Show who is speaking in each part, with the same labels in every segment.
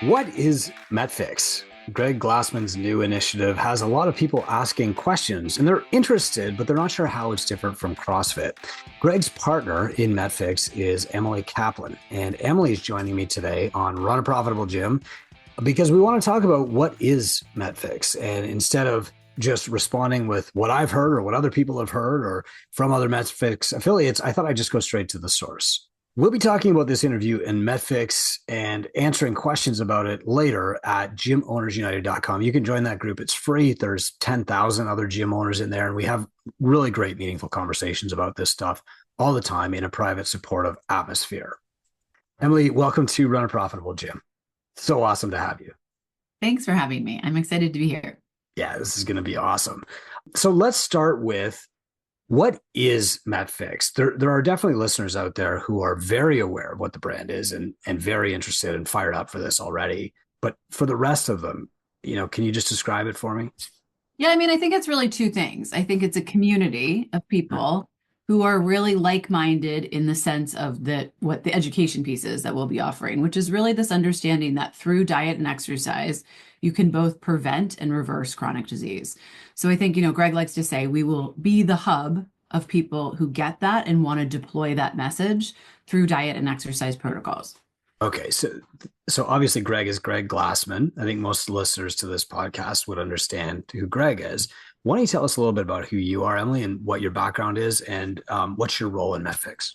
Speaker 1: What is MetFix? Greg Glassman's new initiative has a lot of people asking questions and they're interested, but they're not sure how it's different from CrossFit. Greg's partner in MetFix is Emily Kaplan, and Emily's joining me today on Run a Profitable Gym because we want to talk about what is MetFix. And instead of just responding with what I've heard or what other people have heard or from other MetFix affiliates, I thought I'd just go straight to the source. We'll be talking about this interview in MetFix and answering questions about it later at gymownersunited.com. You can join that group. It's free. There's 10,000 other gym owners in there, and we have really great, meaningful conversations about this stuff all the time in a private, supportive atmosphere. Emily, welcome to Run a Profitable Gym. So awesome to have you.
Speaker 2: Thanks for having me. I'm excited to be here.
Speaker 1: Yeah, this is going to be awesome. So let's start with, what is MetFix? There are definitely listeners out there who are very aware of what the brand is and very interested and fired up for this already. But for the rest of them, can you just describe it for me?
Speaker 2: Yeah, I think it's really two things. I think it's a community of people who are really like-minded in the sense of what the education piece is that we'll be offering, which is really this understanding that through diet and exercise, you can both prevent and reverse chronic disease. So I think, Greg likes to say we will be the hub of people who get that and want to deploy that message through diet and exercise protocols.
Speaker 1: Okay, so obviously Greg is Greg Glassman. I think most listeners to this podcast would understand who Greg is. Why don't you tell us a little bit about who you are, Emily, and what your background is, and what's your role in MetFix?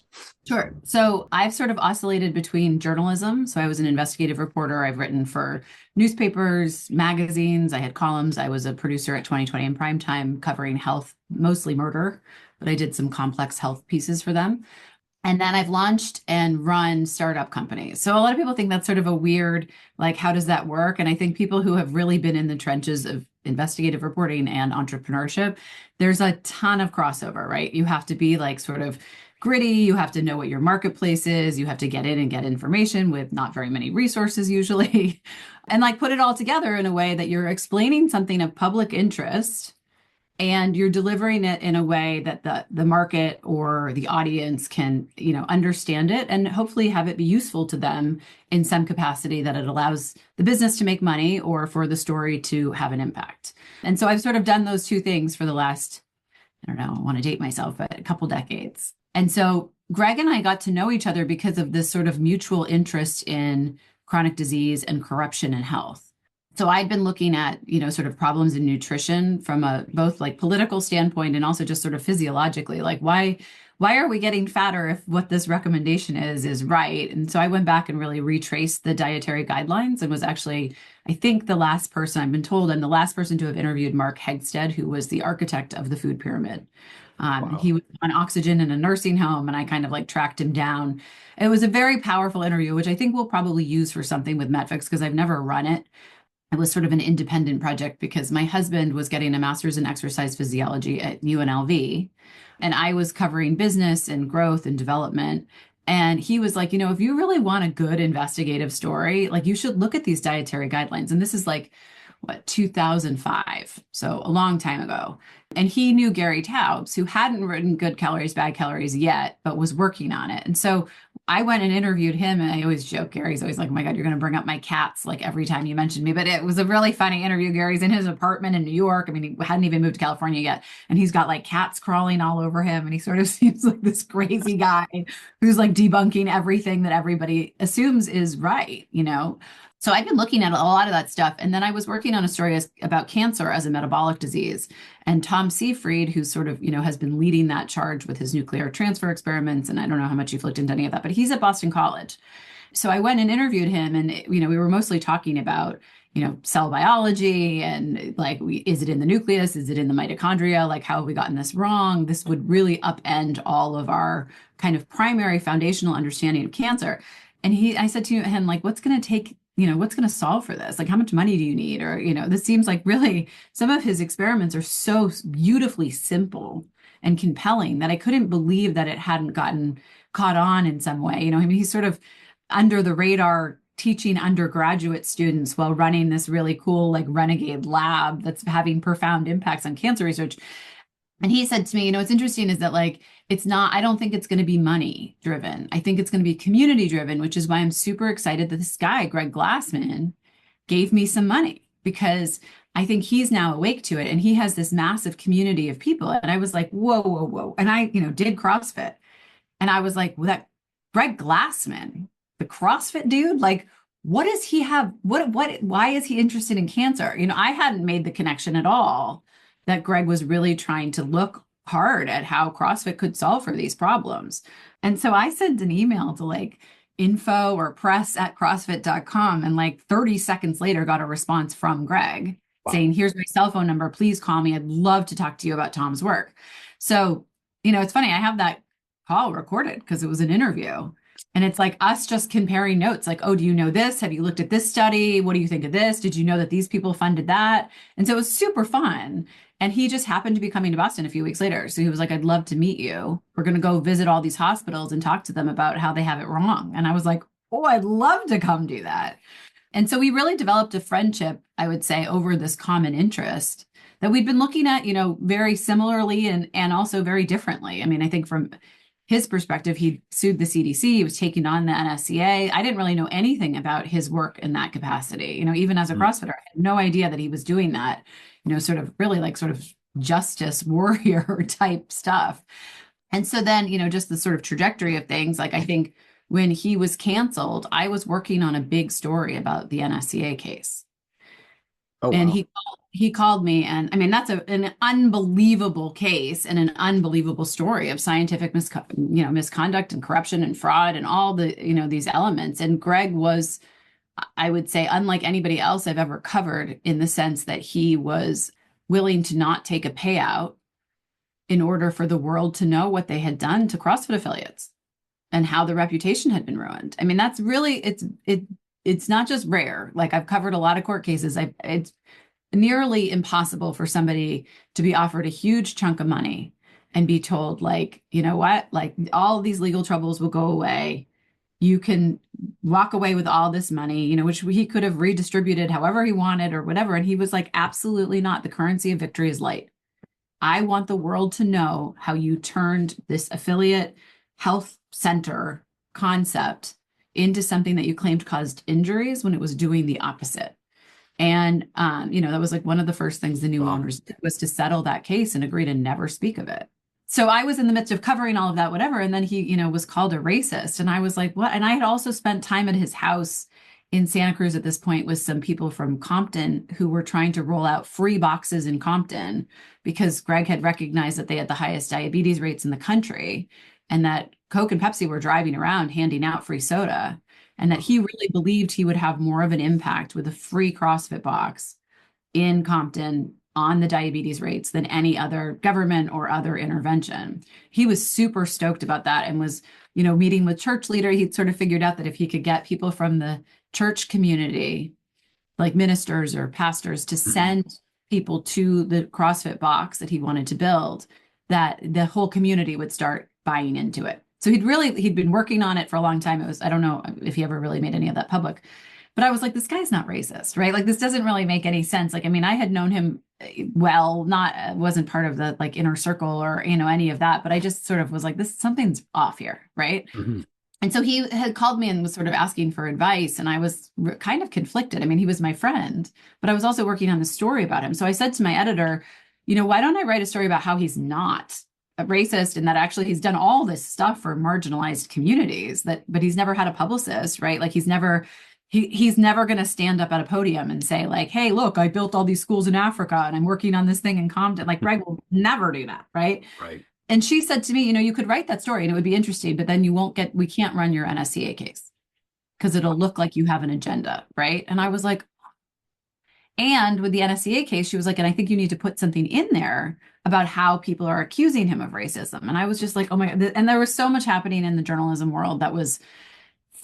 Speaker 2: Sure. So I've sort of oscillated between journalism. So I was an investigative reporter. I've written for newspapers, magazines. I had columns. I was a producer at 2020 in primetime covering health, mostly murder, but I did some complex health pieces for them. And then I've launched and run startup companies. So a lot of people think that's sort of a weird, like, how does that work? And I think people who have really been in the trenches of investigative reporting and entrepreneurship, there's a ton of crossover, right? You have to be like sort of gritty. You have to know what your marketplace is. You have to get in and get information with not very many resources usually, and like put it all together in a way that you're explaining something of public interest and you're delivering it in a way that the market or the audience can, understand it and hopefully have it be useful to them in some capacity that it allows the business to make money or for the story to have an impact. And so I've sort of done those two things for the last, I want to date myself, but a couple decades. And so Greg and I got to know each other because of this sort of mutual interest in chronic disease and corruption in health. So I'd been looking at, sort of problems in nutrition from a both like political standpoint and also just sort of physiologically, like why are we getting fatter if what this recommendation is right? And so I went back and really retraced the dietary guidelines and was actually, I think, the last person, I've been told, I'm the last person to have interviewed Mark Hegstead, who was the architect of the food pyramid.
Speaker 1: Wow.
Speaker 2: He was on oxygen in a nursing home, and I kind of like tracked him down. It was a very powerful interview, which I think we'll probably use for something with MetFix because I've never run it. It was sort of an independent project because my husband was getting a master's in exercise physiology at UNLV, and I was covering business and growth and development. And he was like, if you really want a good investigative story, like you should look at these dietary guidelines. And this is like, 2005. So a long time ago. And he knew Gary Taubes, who hadn't written Good Calories, Bad Calories yet, but was working on it. And so I went and interviewed him, and I always joke, Gary's always like, oh my God, you're going to bring up my cats like every time you mention me. But it was a really funny interview. Gary's in his apartment in New York. He hadn't even moved to California yet. And he's got like cats crawling all over him. And he sort of seems like this crazy guy who's like debunking everything that everybody assumes is right, So I've been looking at a lot of that stuff. And then I was working on a story about cancer as a metabolic disease. And Tom Seyfried, who sort of, has been leading that charge with his nuclear transfer experiments. And I don't know how much you've looked into any of that, but he's at Boston College. So I went and interviewed him, and, we were mostly talking about, cell biology and like, is it in the nucleus? Is it in the mitochondria? Like, how have we gotten this wrong? This would really upend all of our kind of primary foundational understanding of cancer. And I said to him, like, what's going to take, what's going to solve for this? Like, how much money do you need? Or, this seems like really some of his experiments are so beautifully simple and compelling that I couldn't believe that it hadn't gotten caught on in some way. He's sort of under the radar teaching undergraduate students while running this really cool, like, renegade lab that's having profound impacts on cancer research. And he said to me, what's interesting is that, like, I don't think it's going to be money driven. I think it's going to be community driven, which is why I'm super excited that this guy, Greg Glassman, gave me some money because I think he's now awake to it and he has this massive community of people. And I was like, whoa, whoa, whoa. And I, did CrossFit. And I was like, well, that Greg Glassman, the CrossFit dude, like, what does he have? Why is he interested in cancer? I hadn't made the connection at all that Greg was really trying to look hard at how CrossFit could solve for these problems. And so I sent an email to like info or press at CrossFit.com. And like 30 seconds later, got a response from Greg
Speaker 1: Wow.
Speaker 2: saying, here's my cell phone number. Please call me. I'd love to talk to you about Tom's work. So, it's funny. I have that call recorded because it was an interview. And it's like us just comparing notes like, oh, do you know this? Have you looked at this study? What do you think of this? Did you know that these people funded that? And so it was super fun. And he just happened to be coming to Boston a few weeks later. So he was like, I'd love to meet you. We're going to go visit all these hospitals and talk to them about how they have it wrong. And I was like, oh, I'd love to come do that. And so we really developed a friendship, I would say, over this common interest that we'd been looking at, very similarly and also very differently. I mean, I think from his perspective, he sued the CDC, he was taking on the NSCA. I didn't really know anything about his work in that capacity. Even as a CrossFitter, I had no idea that he was doing that, sort of really like sort of justice warrior type stuff. And so then, just the sort of trajectory of things, like I think when he was canceled, I was working on a big story about the NSCA case.
Speaker 1: Oh,
Speaker 2: And
Speaker 1: wow.
Speaker 2: he called me, and I mean that's an unbelievable case and an unbelievable story of scientific misconduct and corruption and fraud and all the these elements. And Greg was, I would say, unlike anybody else I've ever covered in the sense that he was willing to not take a payout in order for the world to know what they had done to CrossFit affiliates and how the reputation had been ruined. I mean, that's really it's not just rare. Like I've covered a lot of court cases. It's nearly impossible for somebody to be offered a huge chunk of money and be told, like, you know what, like all these legal troubles will go away. You can walk away with all this money, which he could have redistributed however he wanted or whatever. And he was like, absolutely not. The currency of victory is light. I want the world to know how you turned this affiliate health center concept into something that you claimed caused injuries when it was doing the opposite. And, that was like one of the first things the new
Speaker 1: Wow.
Speaker 2: owners did was to settle that case and agree to never speak of it. So I was in the midst of covering all of that, whatever. And then he, was called a racist. And I was like, what? And I had also spent time at his house in Santa Cruz at this point with some people from Compton who were trying to roll out free boxes in Compton because Greg had recognized that they had the highest diabetes rates in the country and that Coke and Pepsi were driving around handing out free soda, and that he really believed he would have more of an impact with a free CrossFit box in Compton on the diabetes rates than any other government or other intervention. He was super stoked about that and was, meeting with church leader. He'd sort of figured out that if he could get people from the church community, like ministers or pastors, to send people to the CrossFit box that he wanted to build, that the whole community would start buying into it. So he'd been working on it for a long time. I don't know if he ever really made any of that public, but I was like, this guy's not racist, right? Like this doesn't really make any sense. Like, I mean, I had known him well, wasn't part of the like inner circle or, any of that, but I just sort of was like, something's off here. Right.
Speaker 1: Mm-hmm.
Speaker 2: And so he had called me and was sort of asking for advice. And I was kind of conflicted. I mean, he was my friend, but I was also working on the story about him. So I said to my editor, why don't I write a story about how he's not a racist and that actually he's done all this stuff for marginalized communities but he's never had a publicist, right? Like he's never going to stand up at a podium and say like, hey, look, I built all these schools in Africa and I'm working on this thing in Compton. Like Greg will never do that. Right.
Speaker 1: Right.
Speaker 2: And she said to me, you could write that story and it would be interesting, but then we can't run your NSCA case because it'll look like you have an agenda. Right. And I was like, and with the NSCA case, she was like, and I think you need to put something in there about how people are accusing him of racism. And I was just like, oh my God. And there was so much happening in the journalism world that was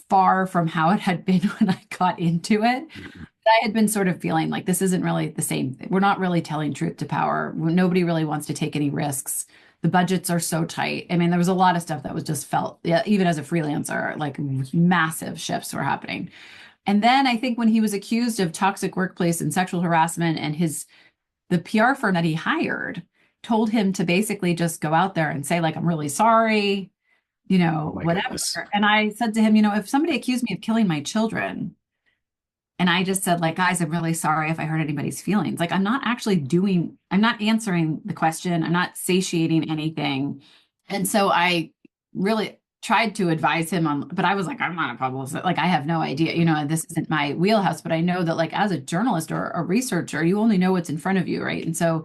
Speaker 2: far from how it had been when I got into it.
Speaker 1: Mm-hmm.
Speaker 2: I had been sort of feeling like this isn't really the same thing. We're not really telling truth to power. Nobody really wants to take any risks. The budgets are so tight. I mean, there was a lot of stuff that was just felt, yeah, even as a freelancer, like massive shifts were happening. And then I think when he was accused of toxic workplace and sexual harassment, and the PR firm that he hired told him to basically just go out there and say, like, I'm really sorry,
Speaker 1: Oh my
Speaker 2: whatever.
Speaker 1: goodness.
Speaker 2: And I said to him, if somebody accused me of killing my children, And I just said, like, guys, I'm really sorry if I hurt anybody's feelings. Like, I'm not answering the question. I'm not satiating anything. And so I really tried to advise him on, but I was like, I'm not a publicist. Like, I have no idea, this isn't my wheelhouse, but I know that, like, as a journalist or a researcher, you only know what's in front of you, right? And so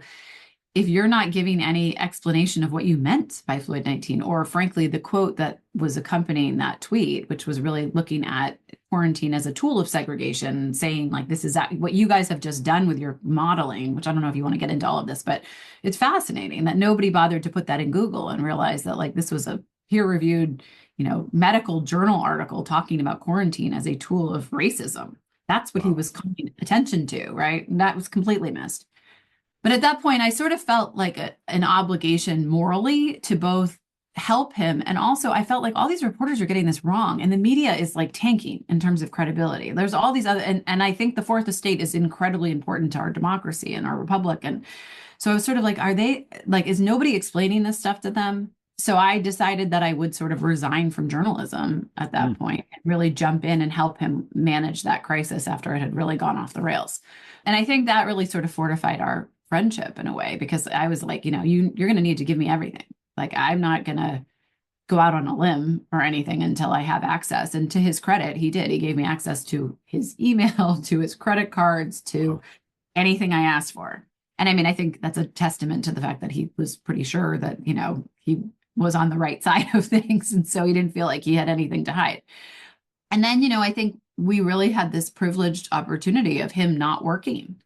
Speaker 2: if you're not giving any explanation of what you meant by fluid 19, or frankly, the quote that was accompanying that tweet, which was really looking at quarantine as a tool of segregation, saying, like, this is what you guys have just done with your modeling, which I don't know if you want to get into all of this, but it's fascinating that nobody bothered to put that in Google and realize that, like, this was a peer-reviewed, medical journal article talking about quarantine as a tool of racism. That's what he
Speaker 1: Wow.
Speaker 2: was calling attention to, right? And that was completely missed. But at that point, I sort of felt like an obligation morally to both help him. And also, I felt like all these reporters are getting this wrong. And the media is like tanking in terms of credibility. There's all these other, and I think the fourth estate is incredibly important to our democracy and our republic. And so I was sort of like, is nobody explaining this stuff to them? So I decided that I would sort of resign from journalism at that
Speaker 1: Mm.
Speaker 2: point and really jump in and help him manage that crisis after it had really gone off the rails. And I think that really sort of fortified our friendship in a way, because I was like, you're going to need to give me everything. Like, I'm not going to go out on a limb or anything until I have access. And to his credit, he did. He gave me access to his email, to his credit cards, to
Speaker 1: Wow.
Speaker 2: anything I asked for. And I mean, I think that's a testament to the fact that he was pretty sure that, he was on the right side of things. And so he didn't feel like he had anything to hide. And then, I think we really had this privileged opportunity of him not working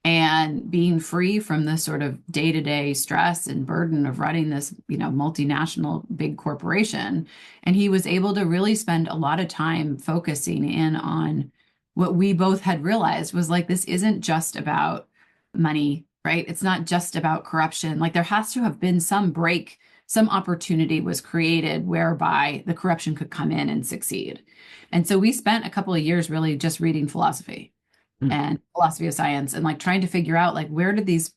Speaker 2: and being free from the sort of day-to-day stress and burden of running this, multinational big corporation. And he was able to really spend a lot of time focusing in on what we both had realized was, like, this isn't just about money, right? It's not just about corruption. Like, there has to have been some opportunity was created whereby the corruption could come in and succeed. And so we spent a couple of years really just reading philosophy
Speaker 1: Mm.
Speaker 2: and philosophy of science, and like trying to figure out, like, where did this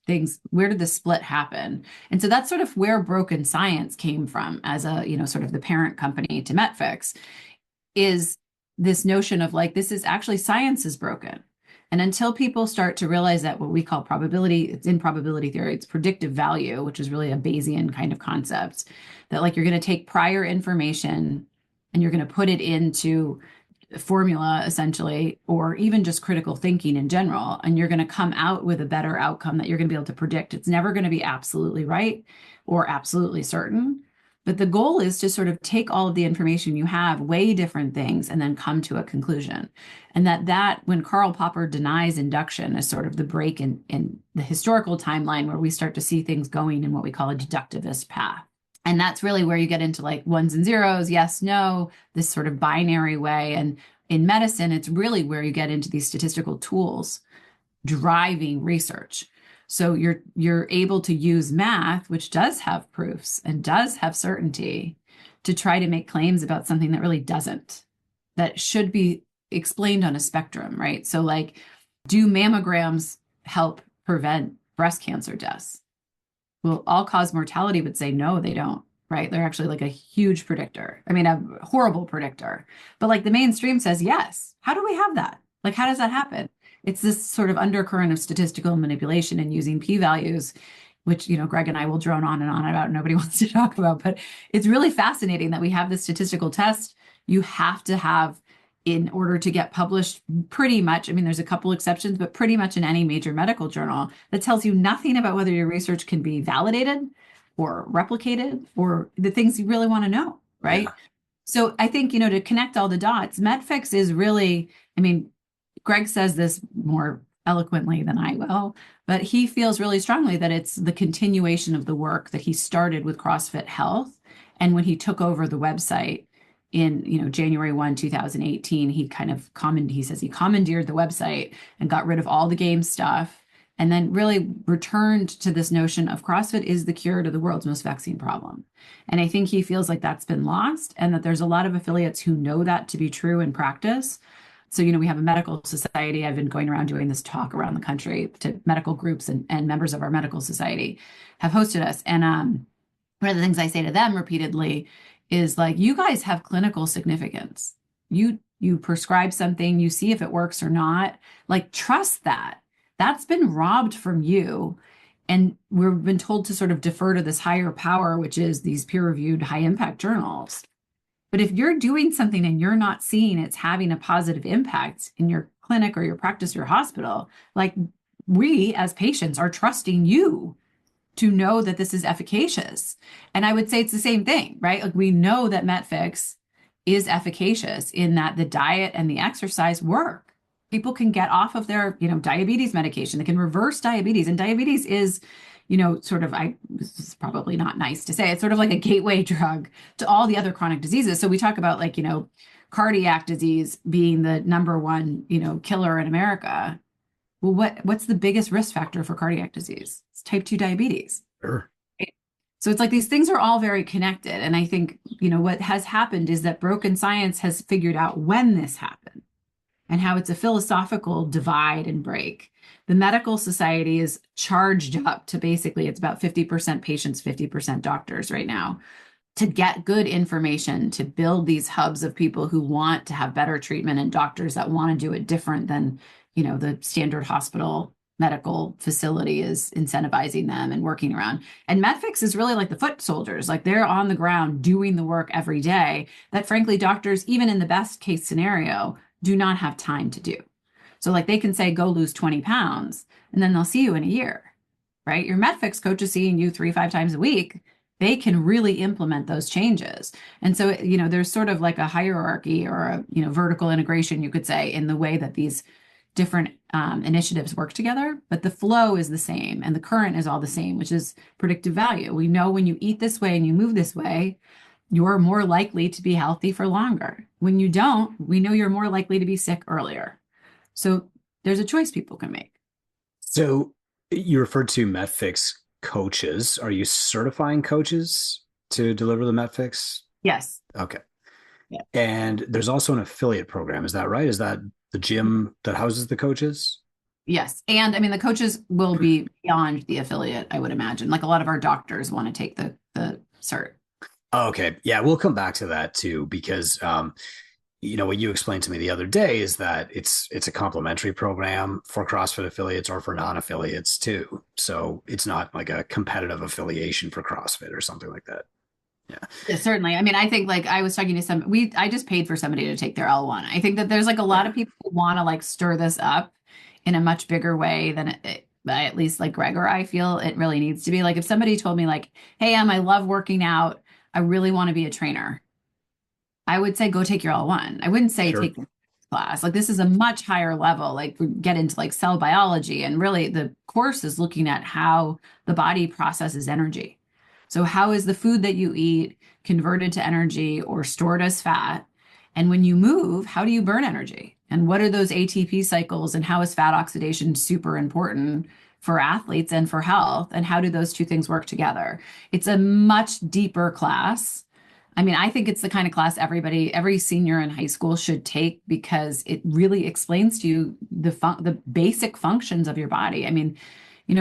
Speaker 2: split happen? And so that's sort of where Broken Science came from as a, sort of the parent company to MetFix, is this notion of, like, this is actually, science is broken. And until people start to realize that what we call probability, it's in probability theory, it's predictive value, which is really a Bayesian kind of concept, that, like, you're going to take prior information and you're going to put it into formula essentially, or even just critical thinking in general, and you're going to come out with a better outcome that you're going to be able to predict. It's never going to be absolutely right or absolutely certain, but the goal is to sort of take all of the information you have, weigh different things, and then come to a conclusion. And that when Karl Popper denies induction is sort of the break in the historical timeline where we start to see things going in what we call a deductivist path. And that's really where you get into, like, ones and zeros, yes, no, this sort of binary way. And in medicine, it's really where you get into these statistical tools driving research. So you're able to use math, which does have proofs and does have certainty, to try to make claims about something that really doesn't, that should be explained on a spectrum, right? So, like, do mammograms help prevent breast cancer deaths? Well, all-cause mortality would say no, they don't, right? They're actually, like, a huge predictor. I mean, a horrible predictor. But, like, the mainstream says yes. How do we have that? Like, how does that happen? It's this sort of undercurrent of statistical manipulation and using p-values, which, Greg and I will drone on and on about, nobody wants to talk about. But it's really fascinating that we have this statistical test you have to have in order to get published, pretty much. I mean, there's a couple exceptions, but pretty much in any major medical journal, that tells you nothing about whether your research can be validated or replicated or the things you really want to know, right?
Speaker 1: Yeah.
Speaker 2: So I think, to connect all the dots, MetFix is really, I mean, Greg says this more eloquently than I will, but he feels really strongly that it's the continuation of the work that he started with CrossFit Health. And when he took over the website in, January 1, 2018, he says he commandeered the website and got rid of all the game stuff, and then really returned to this notion of CrossFit is the cure to the world's most vexing problem. And I think he feels like that's been lost, and that there's a lot of affiliates who know that to be true in practice. So, we have a medical society. I've been going around doing this talk around the country to medical groups, and members of our medical society have hosted us. And one of the things I say to them repeatedly is, like, you guys have clinical significance. You you prescribe something, you see if it works or not. Like, trust that. That's been robbed from you. And we've been told to sort of defer to this higher power, which is these peer-reviewed high-impact journals. But if you're doing something and you're not seeing it's having a positive impact in your clinic or your practice or your hospital, like, we as patients are trusting you to know that this is efficacious. And I would say it's the same thing, right? Like, we know that MetFix is efficacious in that the diet and the exercise work. People can get off of their, diabetes medication. They can reverse diabetes. And diabetes is, sort of, this is probably not nice to say, it's sort of like a gateway drug to all the other chronic diseases. So we talk about, like, cardiac disease being the number one, killer in America. Well, what's the biggest risk factor for cardiac disease? It's type 2 diabetes.
Speaker 1: Sure.
Speaker 2: Right? So it's like these things are all very connected. And I think, what has happened is that broken science has figured out when this happened and how it's a philosophical divide and break. The medical society is charged up to basically, it's about 50% patients, 50% doctors right now, to get good information, to build these hubs of people who want to have better treatment and doctors that want to do it different than, the standard hospital medical facility is incentivizing them and working around. And MetFix is really like the foot soldiers. Like, they're on the ground doing the work every day that, frankly, doctors, even in the best case scenario, do not have time to do. So, like, they can say, go lose 20 pounds, and then they'll see you in a year, right? Your MetFix coach is seeing you 3-5 times a week. They can really implement those changes. And so, there's sort of like a hierarchy or a, vertical integration, you could say, in the way that these different initiatives work together, but the flow is the same and the current is all the same, which is predictive value. We know when you eat this way and you move this way, you're more likely to be healthy for longer. When you don't, we know you're more likely to be sick earlier. So there's a choice people can make.
Speaker 1: So you referred to MetFix coaches. Are you certifying coaches to deliver the MetFix?
Speaker 2: Yes.
Speaker 1: Okay.
Speaker 2: Yeah.
Speaker 1: And there's also an affiliate program. Is that right? Is that the gym that houses the coaches?
Speaker 2: Yes. And I mean, the coaches will be beyond the affiliate, I would imagine. Like, a lot of our doctors want to take the cert.
Speaker 1: Okay. Yeah, we'll come back to that too, because what you explained to me the other day is that it's a complimentary program for CrossFit affiliates or for non-affiliates too. So it's not like a competitive affiliation for CrossFit or something like that.
Speaker 2: Yeah, certainly. I mean, I think, like, I was talking to I just paid for somebody to take their L1. I think that there's like a lot of people who want to like stir this up in a much bigger way than at least like Greg or I feel it really needs to be. Like, if somebody told me, like, hey, I love working out, I really want to be a trainer, I would say, go take your L1. I wouldn't say take the class. Like, this is a much higher level. Like, we get into like cell biology, and really the course is looking at how the body processes energy. So how is the food that you eat converted to energy or stored as fat? And when you move, how do you burn energy? And what are those ATP cycles? And how is fat oxidation super important for athletes and for health? And how do those two things work together? It's a much deeper class. I mean, I think it's the kind of class every senior in high school should take, because it really explains to you the basic functions of your body. I mean,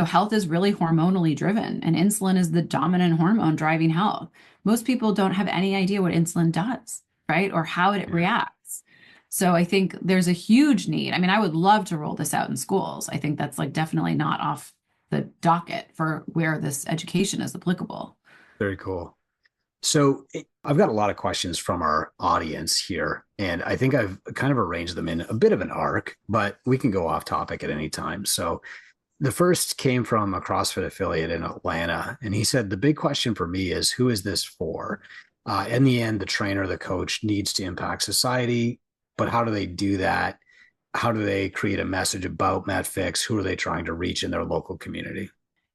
Speaker 2: health is really hormonally driven, and insulin is the dominant hormone driving health. Most people don't have any idea what insulin does, right? Or how it reacts. So I think there's a huge need. I mean, I would love to roll this out in schools. I think that's like definitely not off the docket for where this education is applicable.
Speaker 1: Very cool. So I've got a lot of questions from our audience here, and I think I've kind of arranged them in a bit of an arc, but we can go off topic at any time. So the first came from a CrossFit affiliate in Atlanta, and he said, the big question for me is, who is this for? In the end, the trainer, the coach needs to impact society, but how do they do that? How do they create a message about MetFix? Who are they trying to reach in their local community?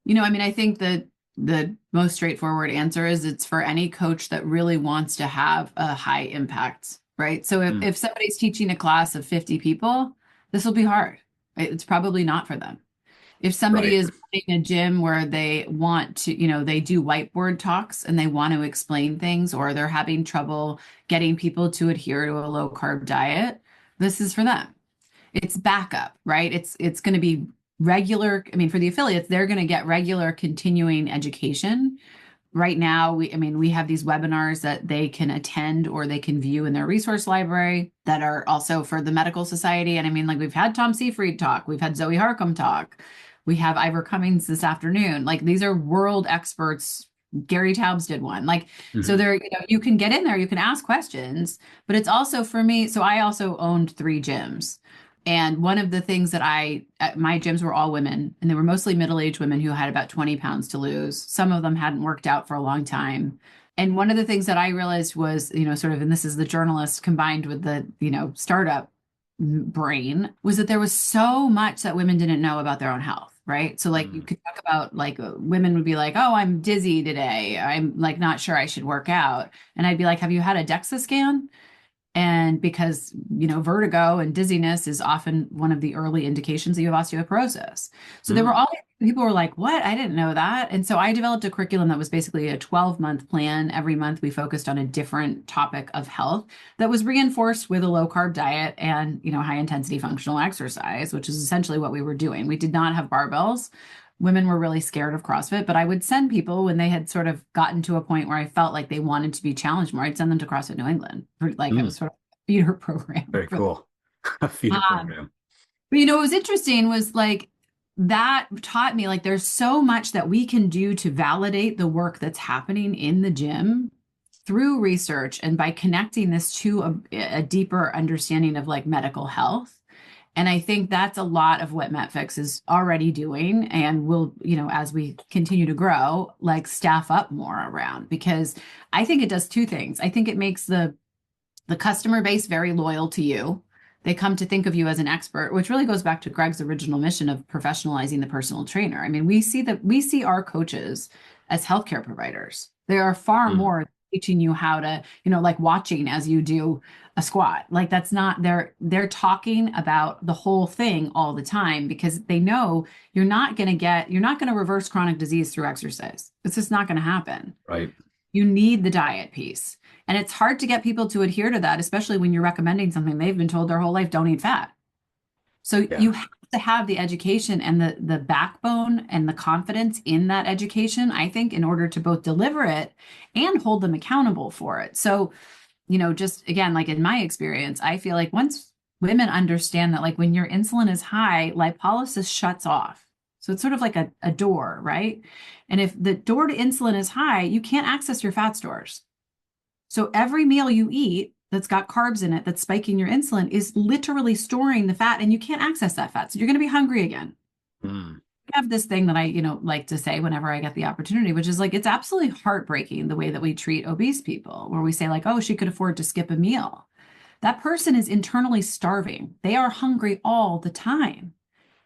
Speaker 2: I mean, I think that the most straightforward answer is it's for any coach that really wants to have a high impact, right? So if somebody's teaching a class of 50 people, this will be hard, right? It's probably not for them. If somebody is running a gym where they want to, they do whiteboard talks and they want to explain things, or they're having trouble getting people to adhere to a low carb diet, this is for them. It's backup, right? It's going to be regular. I mean, for the affiliates, they're going to get regular continuing education, right now, we have these webinars that they can attend or they can view in their resource library that are also for the medical society. And I mean, like we've had Tom Seyfried talk, we've had Zoe Harcum talk, we have Ivor Cummings this afternoon. Like these are world experts. Gary Taubes did one. Like, so
Speaker 1: Mhm.
Speaker 2: there, you can get in there, you can ask questions, but it's also for me. So I also owned 3 gyms. And one of the things that my gyms were all women, and they were mostly middle-aged women who had about 20 pounds to lose. Some of them hadn't worked out for a long time. And one of the things that I realized was, sort of, and this is the journalist combined with the, startup brain, was that there was so much that women didn't know about their own health. Right. So like you
Speaker 1: Mm.
Speaker 2: could talk about like women would be like, oh, I'm dizzy today. I'm like not sure I should work out. And I'd be like, have you had a DEXA scan? And because, vertigo and dizziness is often one of the early indications that you have osteoporosis. So there were
Speaker 1: Mm.
Speaker 2: all people were like, what? I didn't know that. And so I developed a curriculum that was basically a 12-month plan. Every month we focused on a different topic of health that was reinforced with a low carb diet and, high intensity functional exercise, which is essentially what we were doing. We did not have barbells. Women were really scared of CrossFit, but I would send people when they had sort of gotten to a point where I felt like they wanted to be challenged more. I'd send them to CrossFit New England for like it was
Speaker 1: Mm.
Speaker 2: sort of a feeder program
Speaker 1: Very
Speaker 2: for them.
Speaker 1: cool. A feeder program.
Speaker 2: But what was interesting was like that taught me like there's so much that we can do to validate the work that's happening in the gym through research and by connecting this to a deeper understanding of like medical health. And I think that's a lot of what MetFix is already doing and will, as we continue to grow, like staff up more around because I think it does 2 things. I think it makes the customer base very loyal to you. They come to think of you as an expert, which really goes back to Greg's original mission of professionalizing the personal trainer. I mean, we see our coaches as healthcare providers. They are far
Speaker 1: Mm.
Speaker 2: more teaching you how to, like watching as you do a squat. Like that's not they're talking about the whole thing all the time because they know you're not going to reverse chronic disease through exercise. It's just not going to happen.
Speaker 1: Right.
Speaker 2: You need the diet piece. And it's hard to get people to adhere to that, especially when you're recommending something they've been told their whole life, don't eat fat. So
Speaker 1: Yeah.
Speaker 2: you have to have the education and the backbone and the confidence in that education, I think, in order to both deliver it and hold them accountable for it. So, just again, like in my experience, I feel like once women understand that, like when your insulin is high, lipolysis shuts off. So it's sort of like a door, right? And if the door to insulin is high, you can't access your fat stores. So every meal you eat that's got carbs in it, that's spiking your insulin, is literally storing the fat and you can't access that fat. So you're going to be hungry again.
Speaker 1: Mm.
Speaker 2: I have this thing that I, like to say whenever I get the opportunity, which is like, it's absolutely heartbreaking the way that we treat obese people, where we say like, oh, she could afford to skip a meal. That person is internally starving. They are hungry all the time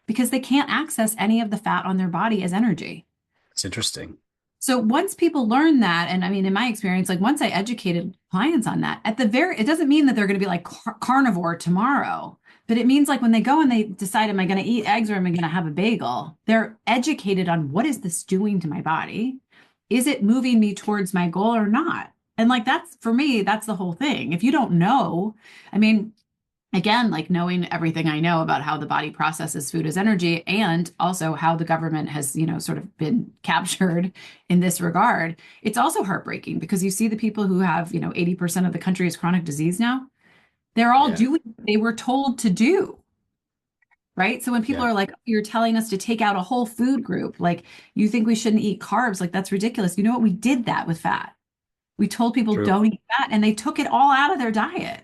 Speaker 2: because they can't access any of the fat on their body as energy.
Speaker 1: It's interesting.
Speaker 2: So once people learn that, and I mean, in my experience, like once I educated clients on that, it doesn't mean that they're going to be like carnivore tomorrow, but it means like when they go and they decide, am I going to eat eggs or am I going to have a bagel? They're educated on what is this doing to my body? Is it moving me towards my goal or not? And like, that's for me, that's the whole thing. If you don't know, I mean, again, like knowing everything I know about how the body processes food as energy and also how the government has, sort of been captured in this regard, it's also heartbreaking because you see the people who have, 80% of the country is chronic disease now. They're all
Speaker 1: Yeah.
Speaker 2: doing what they were told to do. Right. So when people
Speaker 1: Yeah.
Speaker 2: are like, you're telling us to take out a whole food group, like you think we shouldn't eat carbs, like that's ridiculous. You know what? We did that with fat. We told people
Speaker 1: True.
Speaker 2: don't eat fat and they took it all out of their diet.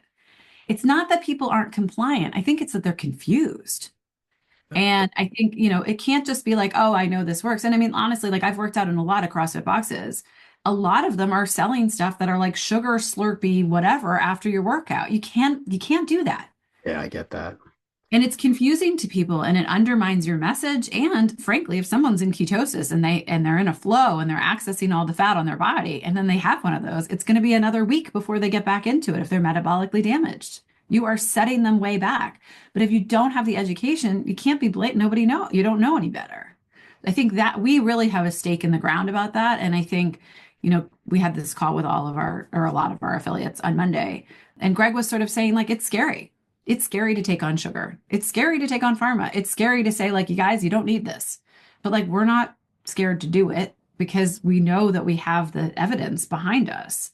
Speaker 2: It's not that people aren't compliant. I think it's that they're confused. And I think, it can't just be like, oh, I know this works. And I mean, honestly, like I've worked out in a lot of CrossFit boxes. A lot of them are selling stuff that are like sugar slurpee, whatever, after your workout. You can't do that.
Speaker 1: Yeah, I get that.
Speaker 2: And it's confusing to people and it undermines your message. And frankly, if someone's in ketosis and they're in a flow and they're accessing all the fat on their body, and then they have one of those, it's going to be another week before they get back into it if they're metabolically damaged. You are setting them way back. But if you don't have the education, you can't be blatant. You don't know any better. I think that we really have a stake in the ground about that. And I think, we had this call with a lot of our affiliates on Monday. And Greg was sort of saying like, it's scary. It's scary to take on sugar. It's scary to take on pharma. It's scary to say like, you guys, you don't need this. But like, we're not scared to do it. because we know that we have the evidence behind us.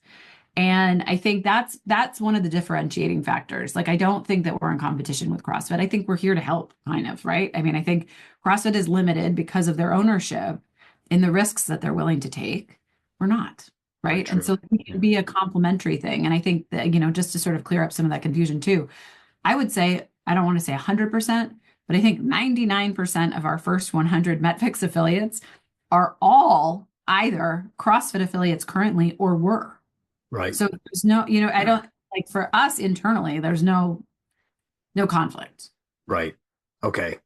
Speaker 2: And I think that's one of the differentiating factors. Like, I don't think that we're in competition with CrossFit. I think we're here to help, kind of, right? I mean, I think CrossFit is limited because of their ownership in the risks that they're willing to take. We're not,
Speaker 1: Very
Speaker 2: right? And
Speaker 1: true.
Speaker 2: so it
Speaker 1: Yeah.
Speaker 2: can be a complementary thing. And I think that, just to sort of clear up some of that confusion too, I would say, I don't want to say 100%, but I think 99% of our first 100 MetFix affiliates are all either CrossFit affiliates currently or were.
Speaker 1: Right.
Speaker 2: So there's no, I don't like, for us internally, there's no conflict.
Speaker 1: Right. Okay.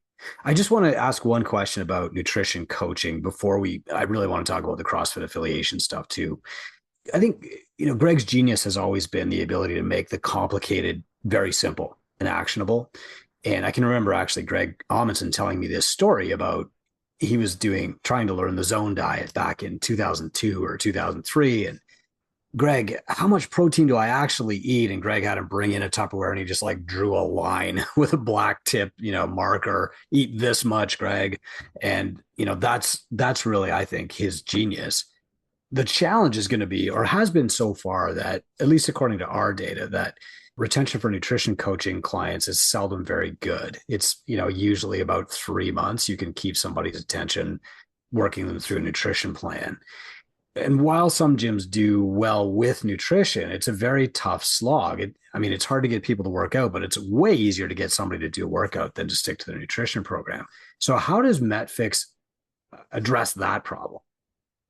Speaker 1: I just want to ask one question about nutrition coaching before I really want to talk about the CrossFit affiliation stuff too. I think, Greg's genius has always been the ability to make the complicated very simple and actionable. And I can remember actually Greg Amundsen telling me this story about he was trying to learn the zone diet back in 2002 or 2003. And Greg, how much protein do I actually eat? And Greg had him bring in a Tupperware and he just like drew a line with a black tip, marker, eat this much, Greg. And, that's really, I think, his genius. The challenge is going to be, or has been so far, that at least according to our data, that retention for nutrition coaching clients is seldom very good. It's, usually about 3 months you can keep somebody's attention working them through a nutrition plan. And while some gyms do well with nutrition, it's a very tough slog. It's hard to get people to work out, but it's way easier to get somebody to do a workout than to stick to the nutrition program. So how does MetFix address that problem?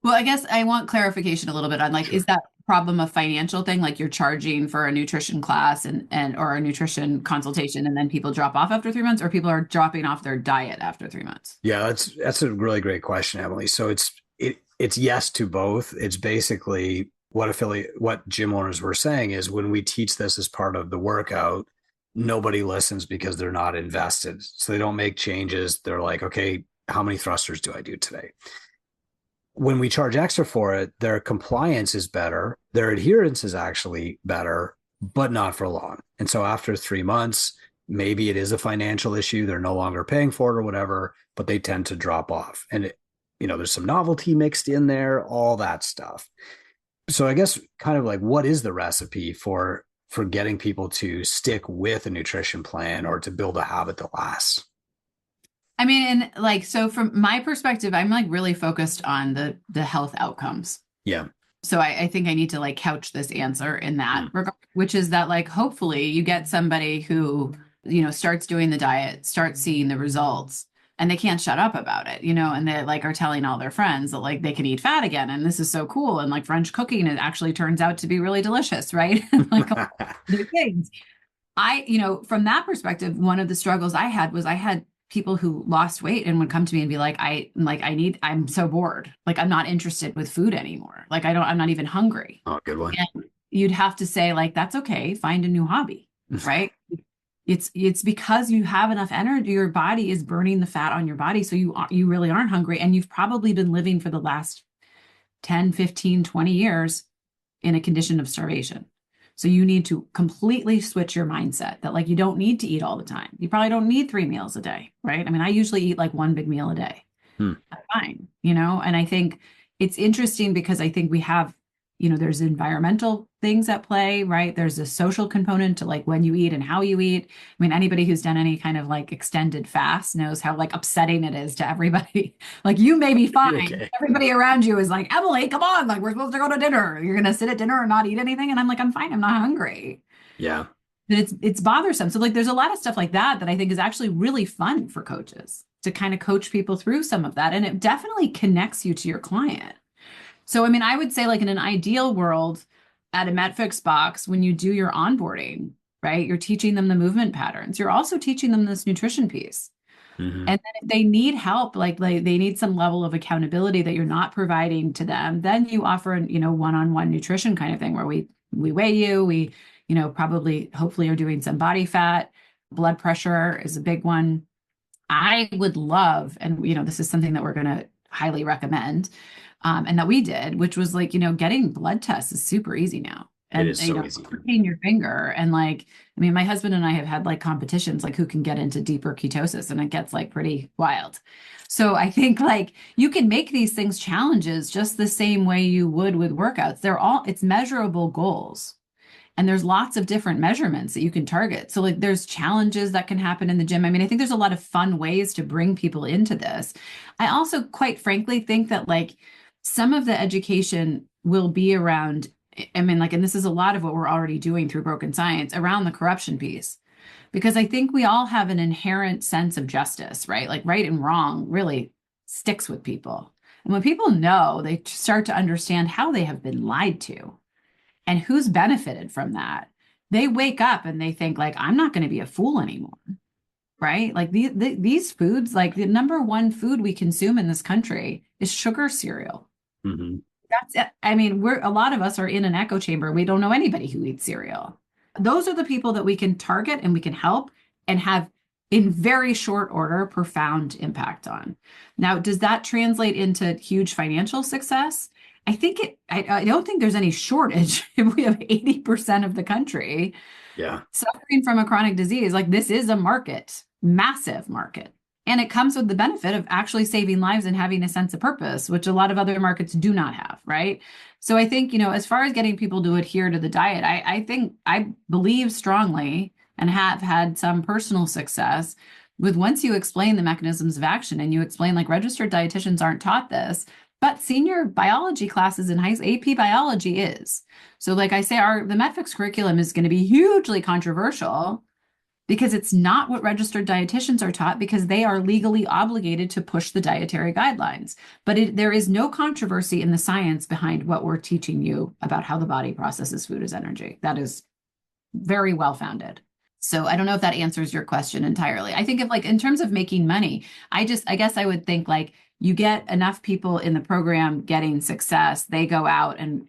Speaker 2: Well, I guess I want clarification a little bit on, like,
Speaker 1: Sure.
Speaker 2: is that problem a financial thing? Like, you're charging for a nutrition class and or a nutrition consultation, and then people drop off after 3 months, or people are dropping off their diet after 3 months?
Speaker 1: Yeah, that's a really great question, Emily. So it's yes to both. It's basically what gym owners were saying is, when we teach this as part of the workout, nobody listens because they're not invested. So they don't make changes. They're like, okay, how many thrusters do I do today? When we charge extra for it, their compliance is better. Their adherence is actually better, but not for long. And so after 3 months, maybe it is a financial issue. They're no longer paying for it or whatever, but they tend to drop off. And there's some novelty mixed in there, all that stuff. So I guess kind of like, what is the recipe for getting people to stick with a nutrition plan or to build a habit that lasts?
Speaker 2: I mean, and like, so from my perspective, I'm like really focused on the health outcomes.
Speaker 1: Yeah.
Speaker 2: So I think I need to like couch this answer in that regard, which is that, like, hopefully you get somebody who, starts doing the diet, starts seeing the results, and they can't shut up about it, and they like are telling all their friends that like they can eat fat again. And this is so cool. And like, French cooking, it actually turns out to be really delicious, right? Like, all the things. From that perspective, one of the struggles I had was I had people who lost weight and would come to me and be like, I'm so bored. Like, I'm not interested with food anymore. Like, I'm not even hungry.
Speaker 1: Oh, good one.
Speaker 2: And you'd have to say, like, that's okay. Find a new hobby, right? It's because you have enough energy. Your body is burning the fat on your body. So you really aren't hungry. And you've probably been living for the last 10, 15, 20 years in a condition of starvation. So you need to completely switch your mindset that, like, you don't need to eat all the time. You probably don't need 3 meals a day, right? I mean, I usually eat like one big meal a day.
Speaker 1: Hmm.
Speaker 2: I'm fine, and I think it's interesting because I think we have, there's environmental things at play, right? There's a social component to like when you eat and how you eat. I mean, anybody who's done any kind of like extended fast knows how like upsetting it is to everybody. Like, you may be fine.
Speaker 1: Okay.
Speaker 2: Everybody around you is like, Emily, come on. Like, we're supposed to go to dinner. You're going to sit at dinner and not eat anything. And I'm like, I'm fine. I'm not hungry.
Speaker 1: Yeah.
Speaker 2: But it's bothersome. So like, there's a lot of stuff like that I think is actually really fun for coaches to kind of coach people through some of that. And it definitely connects you to your client. So, I mean, I would say, like, in an ideal world at a MetFix box, when you do your onboarding, right, you're teaching them the movement patterns. You're also teaching them this nutrition piece.
Speaker 1: Mm-hmm.
Speaker 2: And then if they need help, like they need some level of accountability that you're not providing to them, then you offer, one-on-one nutrition kind of thing where we weigh you, we, probably, hopefully are doing some body fat. Blood pressure is a big one. I would love, and, this is something that we're going to highly recommend, and that we did, which was like, getting blood tests is super easy now.
Speaker 1: It
Speaker 2: and
Speaker 1: is so easy.
Speaker 2: pain your finger. And like, I mean, my husband and I have had like competitions, like who can get into deeper ketosis, and it gets like pretty wild. So I think like you can make these things challenges just the same way you would with workouts. It's measurable goals. And there's lots of different measurements that you can target. So like there's challenges that can happen in the gym. I mean, I think there's a lot of fun ways to bring people into this. I also quite frankly think that like some of the education will be around, I mean, like, and this is a lot of what we're already doing through Broken Science around the corruption piece. Because I think we all have an inherent sense of justice, right? Like right and wrong really sticks with people. And when people know, they start to understand how they have been lied to and who's benefited from that. They wake up and they think like, I'm not going to be a fool anymore, right? Like these foods, like the number one food we consume in this country is sugar cereal.
Speaker 1: Mm-hmm.
Speaker 2: That's it. I mean, a lot of us are in an echo chamber. We don't know anybody who eats cereal. Those are the people that we can target and we can help and have in very short order profound impact on. Now, does that translate into huge financial success? I don't think there's any shortage if we have 80% of the country suffering from a chronic disease. Like this is a market, massive market. And it comes with the benefit of actually saving lives and having a sense of purpose, which a lot of other markets do not have, right? So I think, as far as getting people to adhere to the diet, I believe strongly and have had some personal success with once you explain the mechanisms of action and you explain like registered dietitians aren't taught this, but senior biology classes in high AP biology is. So like I say, the MetFix curriculum is going to be hugely controversial because it's not what registered dietitians are taught because they are legally obligated to push the dietary guidelines. But there is no controversy in the science behind what we're teaching you about how the body processes food as energy. That is very well founded. So I don't know if that answers your question entirely. I think if like in terms of making money, I guess I would think like you get enough people in the program getting success, they go out and,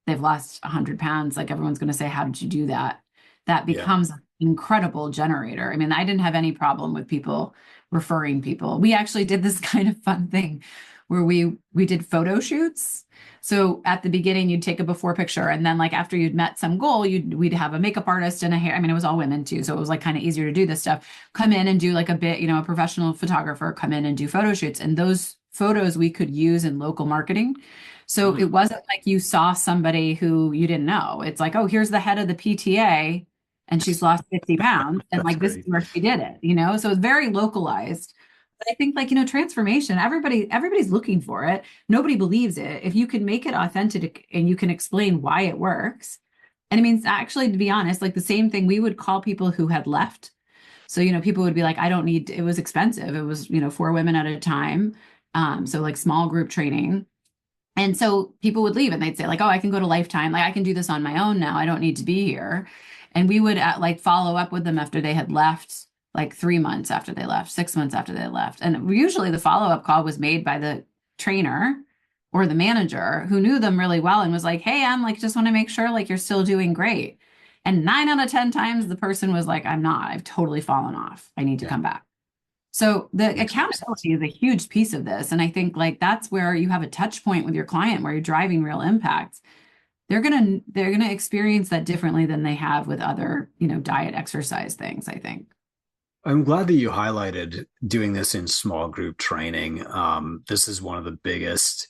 Speaker 2: they've lost 100 pounds. Like everyone's going to say, how did you do that? That becomes an incredible generator. I mean, I didn't have any problem with people referring people. We actually did this kind of fun thing where we did photo shoots. So at the beginning, you'd take a before picture, and then like after you'd met some goal, we'd have a makeup artist and a hair. I mean, it was all women too, so it was like kind of easier to do this stuff. Come in and do like a bit, a professional photographer come in and do photo shoots, and those photos we could use in local marketing. So it wasn't like you saw somebody who you didn't know. It's like, oh, here's the head of the PTA, and she's lost 50 pounds, and like this is where she did it. So it's very localized. I think like, transformation, everybody's looking for it. Nobody believes it. If you can make it authentic and you can explain why it works. And I mean, actually, to be honest, like the same thing, we would call people who had left. So, people would be like, it was expensive. It was, 4 women at a time. So like small group training. And so people would leave and they'd say like, oh, I can go to Lifetime. Like I can do this on my own now. I don't need to be here. And we would like follow up with them after they had left, like 3 months after they left, 6 months after they left. And usually the follow-up call was made by the trainer or the manager who knew them really well and was like, hey, I'm like, just want to make sure like you're still doing great. And 9 out of 10 times the person was like, I'm not, I've totally fallen off. I need to come back. So the accountability is a huge piece of this. And I think like that's where you have a touch point with your client where you're driving real impacts. They're gonna experience that differently than they have with other, diet exercise things, I think.
Speaker 1: I'm glad that you highlighted doing this in small group training. This is one of the biggest,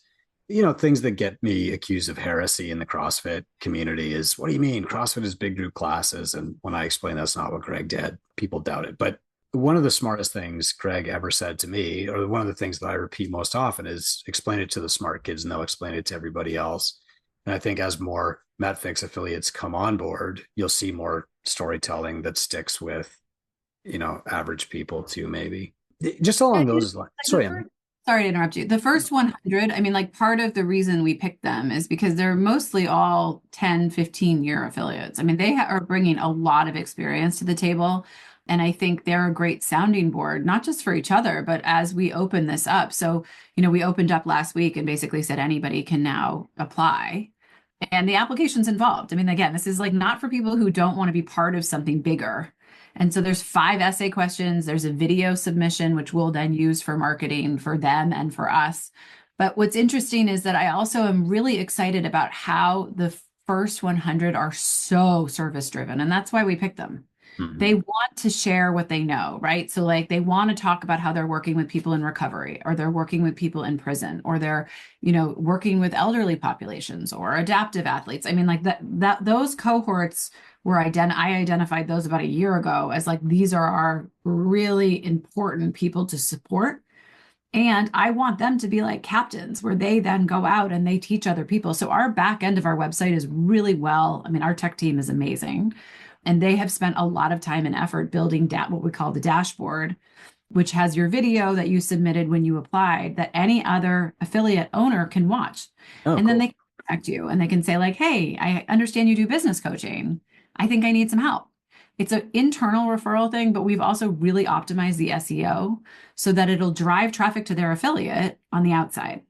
Speaker 1: things that get me accused of heresy in the CrossFit community is, what do you mean? CrossFit is big group classes. And when I explain that's not what Greg did, people doubt it. But one of the smartest things Greg ever said to me, or one of the things that I repeat most often is explain it to the smart kids and they'll explain it to everybody else. And I think as more MetFix affiliates come on board, you'll see more storytelling that sticks with average people too, maybe. Just along those lines. Sorry
Speaker 2: to interrupt you. The first 100, I mean, like part of the reason we picked them is because they're mostly all 10, 15-year affiliates. I mean, they are bringing a lot of experience to the table. And I think they're a great sounding board, not just for each other, but as we open this up. So, we opened up last week and basically said anybody can now apply. And the application's involved. I mean, again, this is like not for people who don't want to be part of something bigger. And so there's 5 essay questions. There's a video submission, which we'll then use for marketing for them and for us. But what's interesting is that I also am really excited about how the first 100 are so service driven, and that's why we pick them.
Speaker 1: Mhm.
Speaker 2: They want to share what they know, right? So like they want to talk about how they're working with people in recovery, or they're working with people in prison, or they're, working with elderly populations or adaptive athletes. I mean, like that those cohorts were I identified those about a year ago as like these are our really important people to support. And I want them to be like captains where they then go out and they teach other people. So our back end of our website is really well. I mean, our tech team is amazing. And they have spent a lot of time and effort building what we call the dashboard, which has your video that you submitted when you applied that any other affiliate owner can watch.
Speaker 1: Oh,
Speaker 2: And then
Speaker 1: cool.
Speaker 2: they can contact you and they can say, like, hey, I understand you do business coaching. I think I need some help. It's an internal referral thing, but we've also really optimized the SEO so that it'll drive traffic to their affiliate on the outside.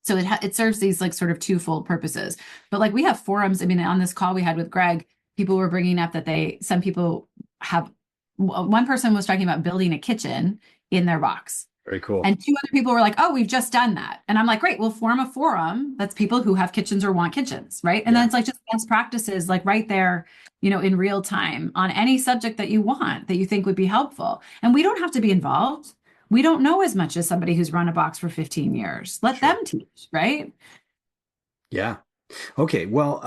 Speaker 2: So it serves these like sort of twofold purposes. But like we have forums. I mean, on this call we had with Greg, people were bringing up that some people have, one person was talking about building a kitchen in their box.
Speaker 1: Very cool.
Speaker 2: And two other people were like, oh, we've just done that. And I'm like, great, we'll form a forum that's people who have kitchens or want kitchens, right? And then
Speaker 1: Yeah.
Speaker 2: it's like just best practices, like right there, in real time on any subject that you want that you think would be helpful. And we don't have to be involved. We don't know as much as somebody who's run a box for 15 years. Let
Speaker 1: Sure.
Speaker 2: them teach, right?
Speaker 1: Yeah. Okay, well,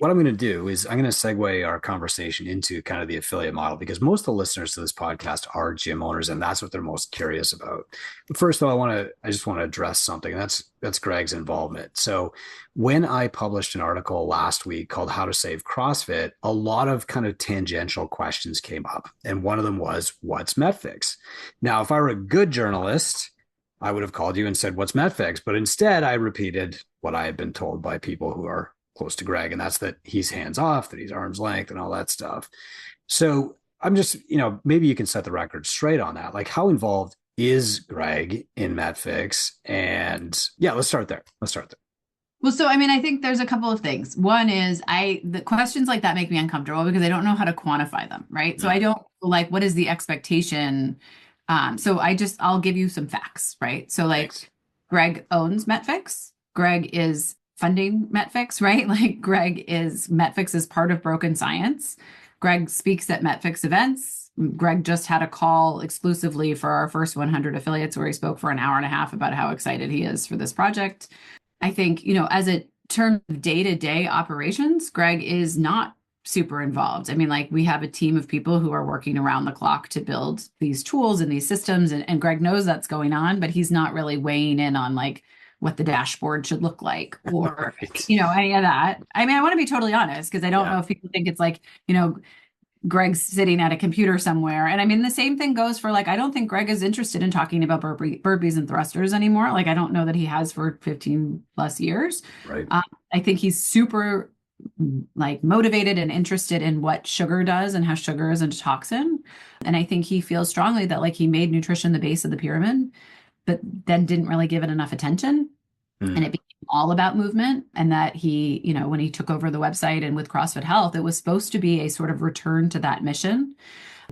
Speaker 1: what I'm going to do is I'm going to segue our conversation into kind of the affiliate model because most of the listeners to this podcast are gym owners, and that's what they're most curious about. But first, though, I just want to address something. That's Greg's involvement. So, when I published an article last week called "How to Save CrossFit," a lot of kind of tangential questions came up, and one of them was, "What's MetFix?" Now, if I were a good journalist, I would have called you and said, "What's MetFix?" But instead, I repeated what I had been told by people who are close to Greg, and that's that he's hands off, that he's arm's length, and all that stuff. So I'm just, maybe you can set the record straight on that. Like, how involved is Greg in MetFix? And yeah, let's start there.
Speaker 2: Well, so I mean, I think there's a couple of things. One is the questions like that make me uncomfortable because I don't know how to quantify them, right? So I don't like what is the expectation. So I'll give you some facts, right? So like
Speaker 1: Thanks.
Speaker 2: Greg owns MetFix. Greg is funding MetFix, right? Like MetFix is part of Broken Science. Greg speaks at MetFix events. Greg just had a call exclusively for our first 100 affiliates where he spoke for an hour and a half about how excited he is for this project. I think, as a term of day-to-day operations, Greg is not super involved. I mean, like we have a team of people who are working around the clock to build these tools and these systems. And Greg knows that's going on, but he's not really weighing in on like what the dashboard should look like or,
Speaker 1: Right.
Speaker 2: any of that. I mean, I want to be totally honest because I don't know if people think it's like, Greg's sitting at a computer somewhere. And I mean, the same thing goes for like, I don't think Greg is interested in talking about burpees and thrusters anymore. Like, I don't know that he has for 15 plus years.
Speaker 1: Right.
Speaker 2: I think he's super like motivated and interested in what sugar does and how sugar is a toxin. And I think he feels strongly that like he made nutrition the base of the pyramid, but then didn't really give it enough attention. And it became all about movement. And that he, when he took over the website and with CrossFit Health, it was supposed to be a sort of return to that mission.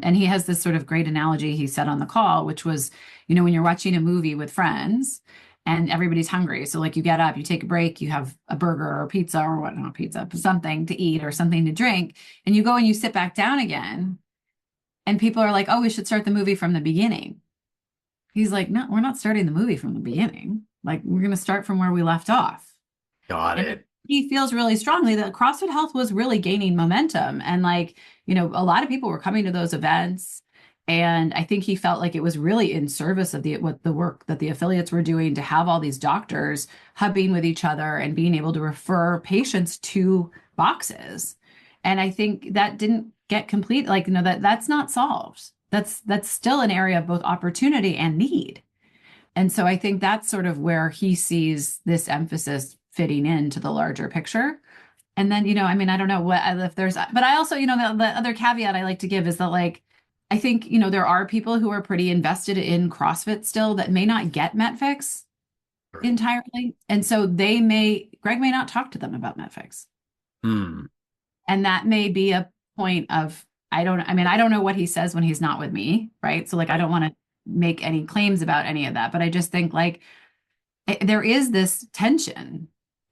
Speaker 2: And he has this sort of great analogy he said on the call, which was, when you're watching a movie with friends and everybody's hungry. So like you get up, you take a break, you have a burger or pizza or whatnot, pizza, something to eat or something to drink. And you go and you sit back down again. And people are like, oh, we should start the movie from the beginning. He's like, no, we're not starting the movie from the beginning. Like we're going to start from where we left off.
Speaker 1: Got it.
Speaker 2: He feels really strongly that CrossFit Health was really gaining momentum. And like, a lot of people were coming to those events. And I think he felt like it was really in service of the work that the affiliates were doing to have all these doctors hubbing with each other and being able to refer patients to boxes. And I think that didn't get complete. Like, that's not solved. That's still an area of both opportunity and need. And so I think that's sort of where he sees this emphasis fitting into the larger picture. And then, I mean, I don't know if there's, but I also, the other caveat I like to give is that like, I think, there are people who are pretty invested in CrossFit still that may not get MetFix entirely. And so Greg may not talk to them about MetFix. And that may be a point of, I don't know what he says when he's not with me. Right. So like, I don't want to make any claims about any of that, but I just think like there is this tension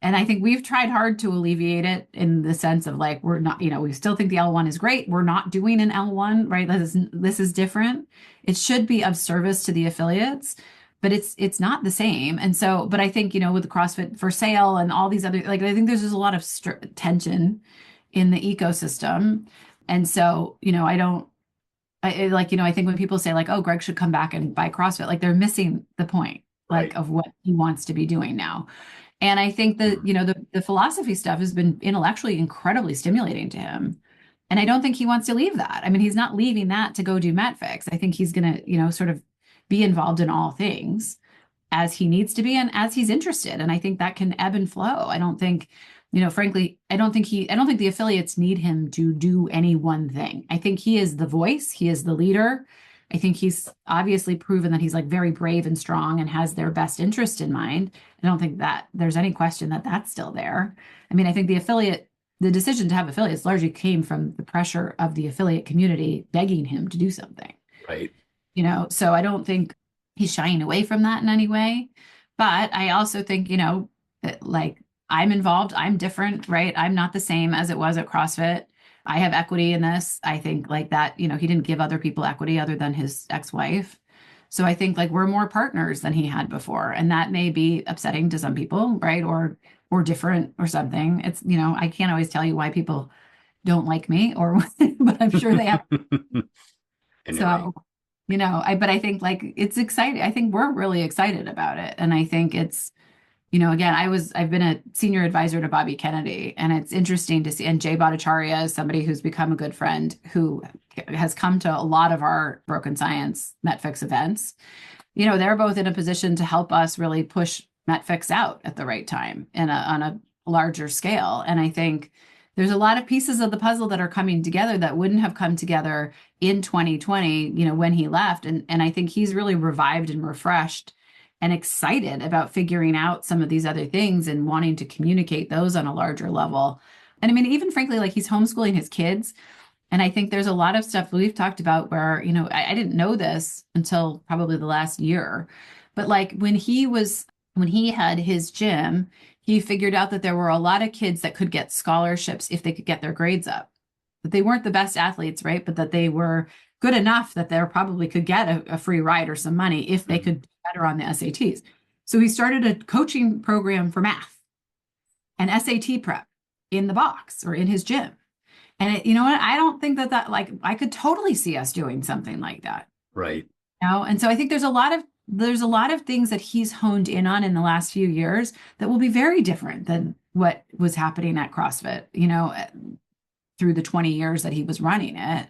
Speaker 2: And I think we've tried hard to alleviate it in the sense of like, we're not, we still think the L1 is great. We're not doing an L1, right? This is different. It should be of service to the affiliates, but it's not the same. And so, but I think, with the CrossFit for sale and all these other, like, I think there's just a lot of tension in the ecosystem. And so, I don't, I think when people say like, oh, Greg should come back and buy CrossFit, like they're missing the point, like
Speaker 1: Right.
Speaker 2: of what he wants to be doing now. And I think that, the philosophy stuff has been intellectually incredibly stimulating to him. And I don't think he wants to leave that. I mean, he's not leaving that to go do MetFix. I think he's going to, sort of be involved in all things as he needs to be and as he's interested. And I think that can ebb and flow. I don't think, frankly, I don't think the affiliates need him to do any one thing. I think he is the voice, he is the leader. I think he's obviously proven that he's like very brave and strong and has their best interest in mind. I don't think that there's any question that that's still there. I mean, I think the decision to have affiliates largely came from the pressure of the affiliate community begging him to do something.
Speaker 1: Right.
Speaker 2: So I don't think he's shying away from that in any way. But I also think, that like I'm involved, I'm different, right? I'm not the same as it was at CrossFit. I have equity in this. I think like that, he didn't give other people equity other than his ex-wife. So I think like we're more partners than he had before. And that may be upsetting to some people, right? Or different or something. It's, I can't always tell you why people don't like me or but I'm sure they have.
Speaker 1: And you're right.
Speaker 2: So, but I think like it's exciting. I think we're really excited about it. And I think it's, again, I've been a senior advisor to Bobby Kennedy, and it's interesting to see. And Jay Bhattacharya is somebody who's become a good friend who has come to a lot of our Broken Science MetFix events. They're both in a position to help us really push MetFix out at the right time and on a larger scale. And I think there's a lot of pieces of the puzzle that are coming together that wouldn't have come together in 2020, when he left. And I think he's really revived and refreshed and excited about figuring out some of these other things and wanting to communicate those on a larger level. And I mean, even frankly, like he's homeschooling his kids. And I think there's a lot of stuff we've talked about where, I didn't know this until probably the last year, but like when he had his gym, he figured out that there were a lot of kids that could get scholarships if they could get their grades up. That they weren't the best athletes, right? But that they were good enough that they probably could get a free ride or some money if they could do better on the SATs. So he started a coaching program for math and SAT prep in the box or in his gym. And you know what? I don't think that like I could totally see us doing something like that.
Speaker 1: Right.
Speaker 2: And so I think there's a lot of things that he's honed in on in the last few years that will be very different than what was happening at CrossFit, through the 20 years that he was running it.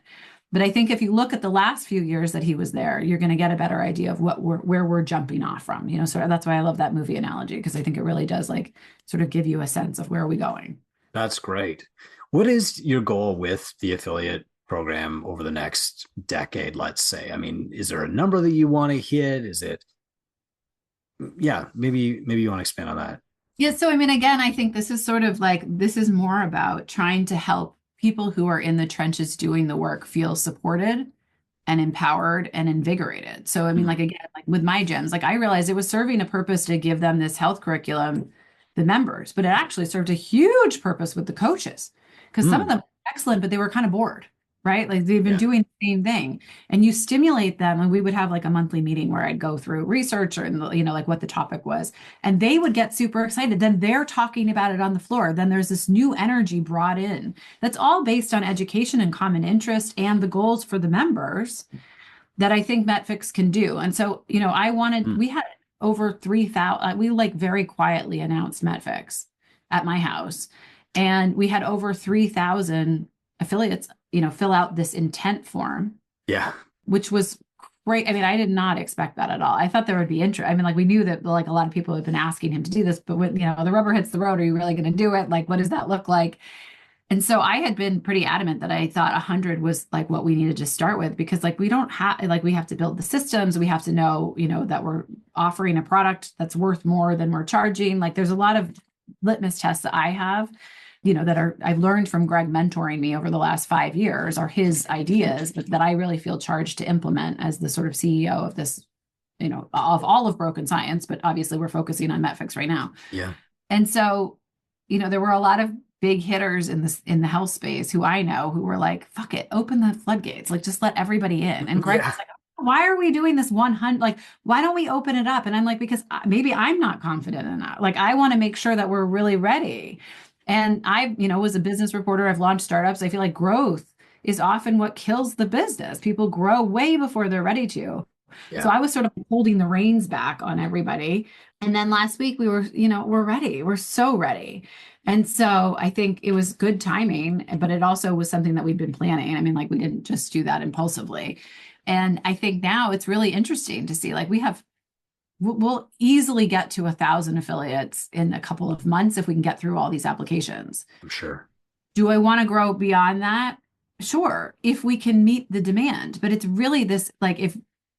Speaker 2: But I think if you look at the last few years that he was there, you're going to get a better idea of where we're jumping off from. So that's why I love that movie analogy, because I think it really does like sort of give you a sense of where are we going.
Speaker 1: That's great. What is your goal with the affiliate program over the next decade, let's say? I mean, is there a number that you want to hit? Is it, yeah, maybe you want to expand on that.
Speaker 2: Yeah. So, I mean, again, I think this is sort of like, this is more about trying to help people who are in the trenches doing the work feel supported and empowered and invigorated. So, I mean, like, again, like with my gyms, like I realized it was serving a purpose to give them this health curriculum, the members, but it actually served a huge purpose with the coaches because some of them were excellent, but they were kind of bored, right? Like they've been doing the same thing, and you stimulate them. And we would have like a monthly meeting where I'd go through research or, like what the topic was, and they would get super excited. Then they're talking about it on the floor. Then there's this new energy brought in. That's all based on education and common interest and the goals for the members that I think MetFix can do. And so, we had over 3,000, we like very quietly announced MetFix at my house. And we had over 3,000 affiliates, fill out this intent form.
Speaker 1: Yeah.
Speaker 2: Which was great. I mean, I did not expect that at all. I thought there would be interest. I mean, like we knew that like a lot of people had been asking him to do this, but when, the rubber hits the road, are you really going to do it? Like, what does that look like? And so I had been pretty adamant that I thought 100 was like what we needed to start with, because like we don't have, like we have to build the systems. We have to know, that we're offering a product that's worth more than we're charging. Like there's a lot of litmus tests that I have, that I've learned from Greg mentoring me over the last 5 years are his ideas, but that I really feel charged to implement as the sort of CEO of this, of all of Broken Science, but obviously we're focusing on MetFix right now.
Speaker 1: Yeah.
Speaker 2: And so, there were a lot of big hitters in the health space who I know who were like, fuck it, open the floodgates, like just let everybody in. And Greg
Speaker 1: Yeah.
Speaker 2: was like, why are we doing this 100? Like, why don't we open it up? And I'm like, because maybe I'm not confident enough. Like, I want to make sure that we're really ready. And I, was a business reporter. I've launched startups. I feel like growth is often what kills the business. People grow way before they're ready to. So
Speaker 1: Yeah.
Speaker 2: I was sort of holding the reins back on everybody. And then last week we were, we're ready. We're so ready. And so I think it was good timing, but it also was something that we'd been planning. I mean, like we didn't just do that impulsively. And I think now it's really interesting to see, like we'll easily get to 1,000 affiliates in a couple of months if we can get through all these applications.
Speaker 1: I'm sure.
Speaker 2: Do I want to grow beyond that? Sure, if we can meet the demand. But it's really this, like, if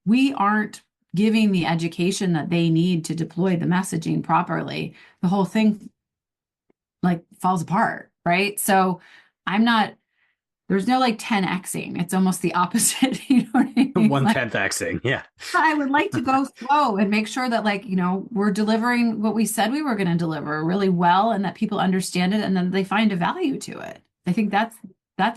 Speaker 2: we aren't giving the education that they need to deploy the messaging properly, the whole thing like falls apart, right? So I'm not, there's no like 10xing. It's almost the opposite. You know what I mean?
Speaker 1: One
Speaker 2: Like,
Speaker 1: tenth Xing. Yeah.
Speaker 2: I would like to go slow and make sure that like, we're delivering what we said we were going to deliver really well and that people understand it and then they find a value to it. I think that's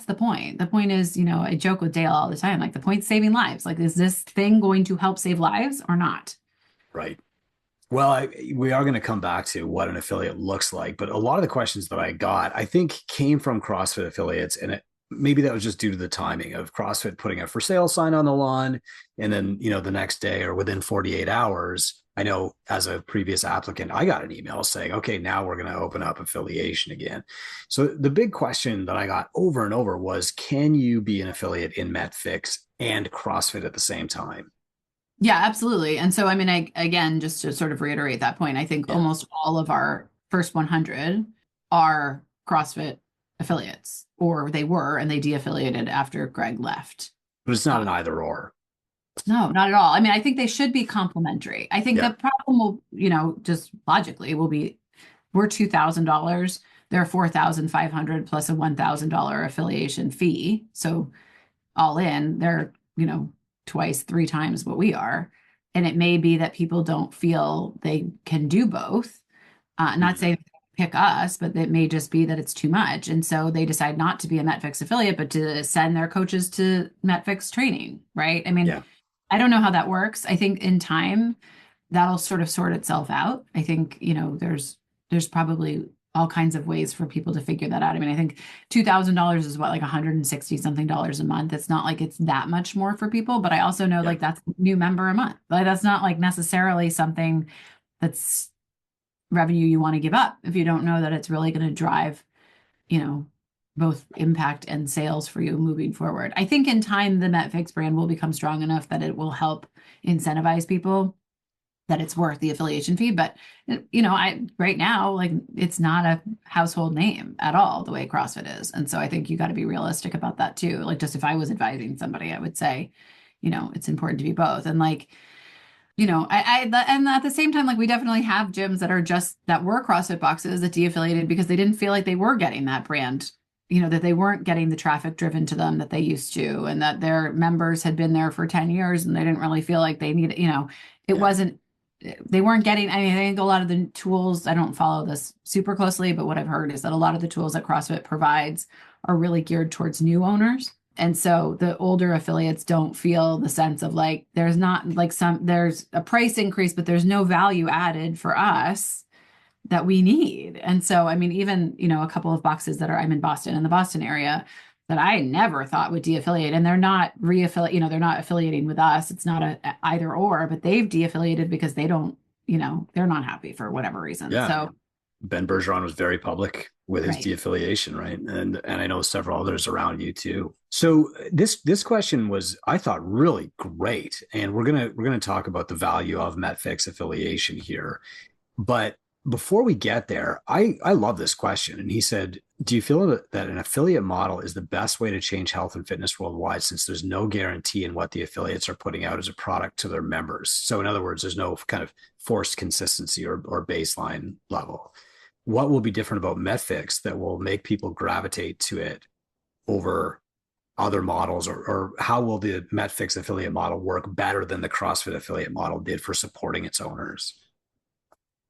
Speaker 2: the point. The point is, I joke with Dale all the time, like the point's saving lives. Like, is this thing going to help save lives or not?
Speaker 1: Right. Well, we are going to come back to what an affiliate looks like, but a lot of the questions that I got, I think, came from CrossFit affiliates, and maybe that was just due to the timing of CrossFit putting a for sale sign on the lawn, and then the next day or within 48 hours, I know as a previous applicant, I got an email saying, "Okay, now we're going to open up affiliation again." So the big question that I got over and over was, "Can you be an affiliate in MetFix and CrossFit at the same time?"
Speaker 2: Yeah, absolutely. And so, I mean, again, just to sort of reiterate that point, I think
Speaker 1: Yeah,
Speaker 2: almost all of our first 100 are CrossFit affiliates, or they were, and they de-affiliated after Greg left.
Speaker 1: but it's not an either or.
Speaker 2: No, not at all. I mean, I think they should be complementary. I think
Speaker 1: Yeah.
Speaker 2: the problem will, just logically will be we're $2,000, they're 4,500 plus a $1,000 affiliation fee. So all in, they're, twice, three times what we are. And it may be that people don't feel they can do both. Not
Speaker 1: Mhm.
Speaker 2: saying pick us, but it may just be that it's too much. And so they decide not to be a MetFix affiliate, but to send their coaches to MetFix training, right? I mean,
Speaker 1: Yeah.
Speaker 2: I don't know how that works. I think in time that'll sort of sort itself out. I think, there's probably all kinds of ways for people to figure that out. I mean, I think $2,000 is what, like 160 something dollars a month. It's not like it's that much more for people, but I also know
Speaker 1: Yeah.
Speaker 2: like that's a new member a month. Like that's not like necessarily something that's revenue you want to give up if you don't know that it's really going to drive, you know, both impact and sales for you moving forward. I think in time, the MetFix brand will become strong enough that it will help incentivize people that it's worth the affiliation fee. But, I right now, like it's not a household name at all the way CrossFit is. And so I think you got to be realistic about that too. Like just if I was advising somebody, I would say, it's important to be both. And like, and at the same time, like we definitely have gyms that are just that were CrossFit boxes that de-affiliated because they didn't feel like they were getting that brand, that they weren't getting the traffic driven to them that they used to, and that their members had been there for 10 years and they didn't really feel like they needed, it
Speaker 1: Yeah.
Speaker 2: wasn't, they weren't getting, I mean, I think a lot of the tools, I don't follow this super closely, but what I've heard is that a lot of the tools that CrossFit provides are really geared towards new owners. And so the older affiliates don't feel the sense of like, there's not like there's a price increase, but there's no value added for us that we need. And so, I mean, even, a couple of boxes that I'm in Boston, in the Boston area, that I never thought would de-affiliate, and they're not re-affiliate, they're not affiliating with us. It's not a either or, but they've de-affiliated because they don't, they're not happy for whatever reason.
Speaker 1: Yeah.
Speaker 2: So,
Speaker 1: Ben Bergeron was very public with his
Speaker 2: right.
Speaker 1: de-affiliation, right? And I know several others around you too. So this question was, I thought, really great. And we're gonna talk about the value of MetFix affiliation here. But before we get there, I love this question. And he said, "Do you feel that an affiliate model is the best way to change health and fitness worldwide, since there's no guarantee in what the affiliates are putting out as a product to their members? So in other words, there's no kind of forced consistency or baseline level. What will be different about MetFix that will make people gravitate to it over other models, or how will the MetFix affiliate model work better than the CrossFit affiliate model did for supporting its owners?"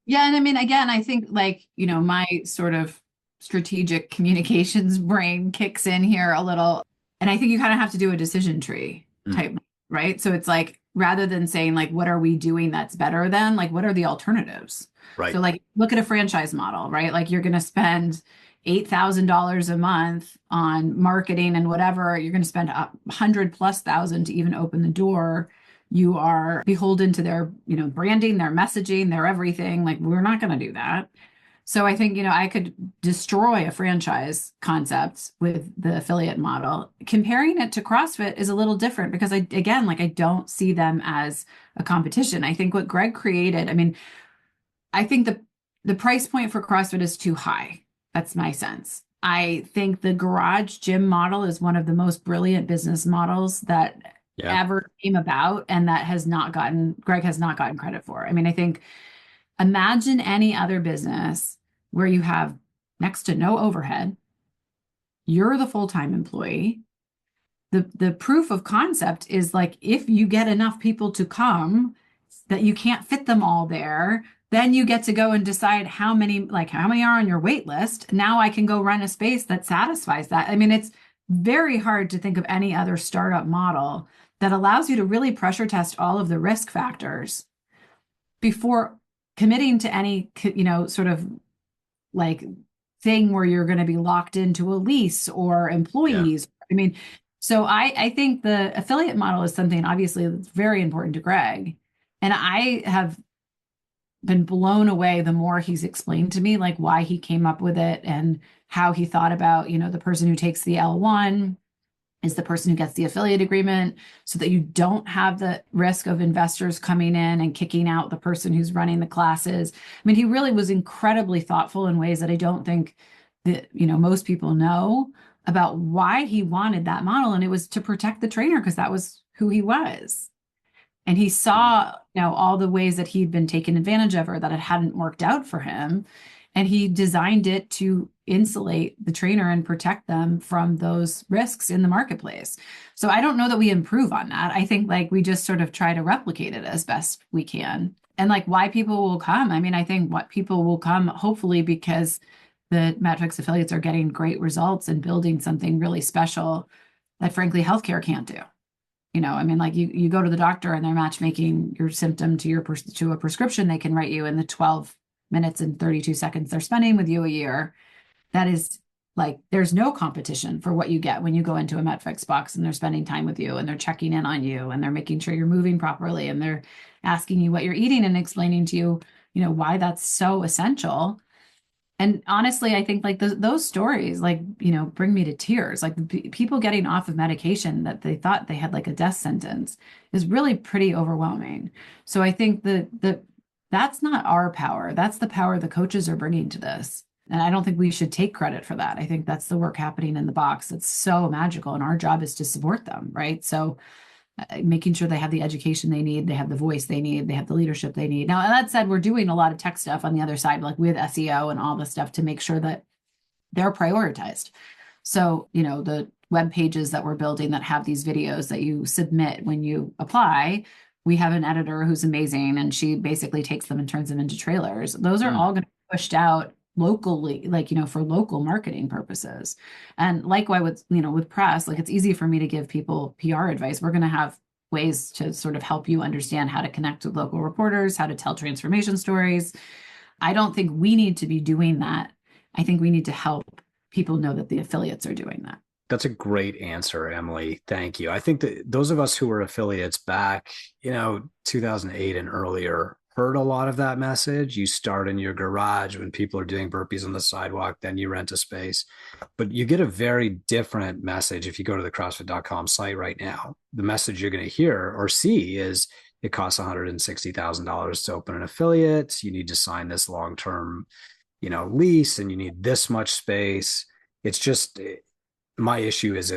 Speaker 2: Yeah, and I mean, again, I think like, my sort of strategic communications brain kicks in here a little. And I think you kind of have to do a decision tree
Speaker 1: Mm,
Speaker 2: type, right? So it's like rather than saying like, what are we doing that's better than, like, what are the alternatives? So
Speaker 1: right.
Speaker 2: like look at a franchise model, right? Like you're going to spend $8,000 a month on marketing and whatever. You're going to spend 100+ thousand to even open the door. You are beholden to their, branding, their messaging, their everything. Like we're not going to do that. So I think, I could destroy a franchise concept with the affiliate model. Comparing it to CrossFit is a little different because again, like I don't see them as a competition. I think what Greg created, I mean, I think the price point for CrossFit is too high. That's my sense. I think the garage gym model is one of the most brilliant business models that
Speaker 1: Yeah.
Speaker 2: ever came about and that Greg has not gotten credit for. I mean, I think imagine any other business where you have next to no overhead, you're the full-time employee. The proof of concept is like if you get enough people to come that you can't fit them all there, then you get to go and decide how many are on your wait list. Now I can go run a space that satisfies that. I mean, it's very hard to think of any other startup model that allows you to really pressure test all of the risk factors before committing to any, sort of like thing where you're going to be locked into a lease or
Speaker 1: Yeah.
Speaker 2: employees. I mean, so I think the affiliate model is something obviously that's very important to Greg. And I have been blown away the more he's explained to me, like why he came up with it and how he thought about, the person who takes the L1 is the person who gets the affiliate agreement so that you don't have the risk of investors coming in and kicking out the person who's running the classes. I mean, he really was incredibly thoughtful in ways that I don't think that, most people know about why he wanted that model. And it was to protect the trainer because that was who he was. And he
Speaker 1: Mm.
Speaker 2: saw, all the ways that he'd been taken advantage of or that it hadn't worked out for him. And he designed it to insulate the trainer and protect them from those risks in the marketplace. So I don't know that we improve on that. I think like we just sort of try to replicate it as best we can. And like why people will come. I mean, I think what people will come hopefully because the MetFix affiliates are getting great results and building something really special that frankly healthcare can't do. I mean, like you go to the doctor and they're matchmaking your symptom to a prescription they can write you in the 12 minutes and 32 seconds they're spending with you a year. That is like there's no competition for what you get when you go into a MetFix box and they're spending time with you and they're checking in on you and they're making sure you're moving properly and they're asking you what you're eating and explaining to you, why that's so essential. And honestly, I think like those stories, like, bring me to tears. Like people getting off of medication that they thought they had like a death sentence is really pretty overwhelming. So I think that's not our power. That's the power the coaches are bringing to this. And I don't think we should take credit for that. I think that's the work happening in the box. It's so magical. And our job is to support them, right? So making sure they have the education they need, they have the voice they need, they have the leadership they need. Now, that said, we're doing a lot of tech stuff on the other side, like with SEO and all the stuff to make sure that they're prioritized. So, the web pages that we're building that have these videos that you submit when you apply, we have an editor who's amazing and she basically takes them and turns them into trailers. Those are
Speaker 1: Mm.
Speaker 2: all going to be pushed out locally, like, for local marketing purposes. And likewise with press, like it's easy for me to give people PR advice. We're going to have ways to sort of help you understand how to connect with local reporters, how to tell transformation stories. I don't think we need to be doing that. I think we need to help people know that the affiliates are doing that.
Speaker 1: That's a great answer, Emily. Thank you. I think that those of us who were affiliates back, 2008 and earlier heard a lot of that message. You start in your garage when people are doing burpees on the sidewalk, then you rent a space. But you get a very different message if you go to the CrossFit.com site right now. The message you're going to hear or see is it costs $160,000 to open an affiliate. You need to sign this long-term, lease, and you need this much space. It's just my issue is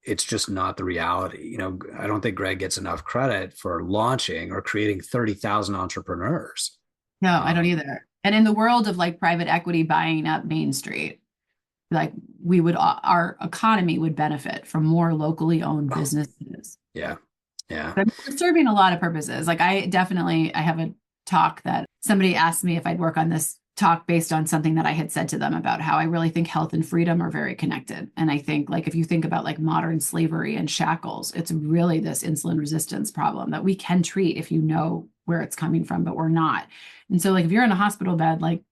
Speaker 1: it's just not the reality. I don't think Greg gets enough credit for launching or creating 30,000 entrepreneurs.
Speaker 2: No, I don't either. And in the world of like private equity buying up Main Street, like our economy would benefit from more locally owned businesses.
Speaker 1: Yeah. Yeah.
Speaker 2: But we're serving a lot of purposes. Like I have a talk that somebody asked me if I'd work on this talk based on something that I had said to them about how I really think health and freedom are very connected. And I think like if you think about like modern slavery and shackles, it's really this insulin resistance problem that we can treat if you know where it's coming from, but we're not. And so like if you're in a hospital bed, like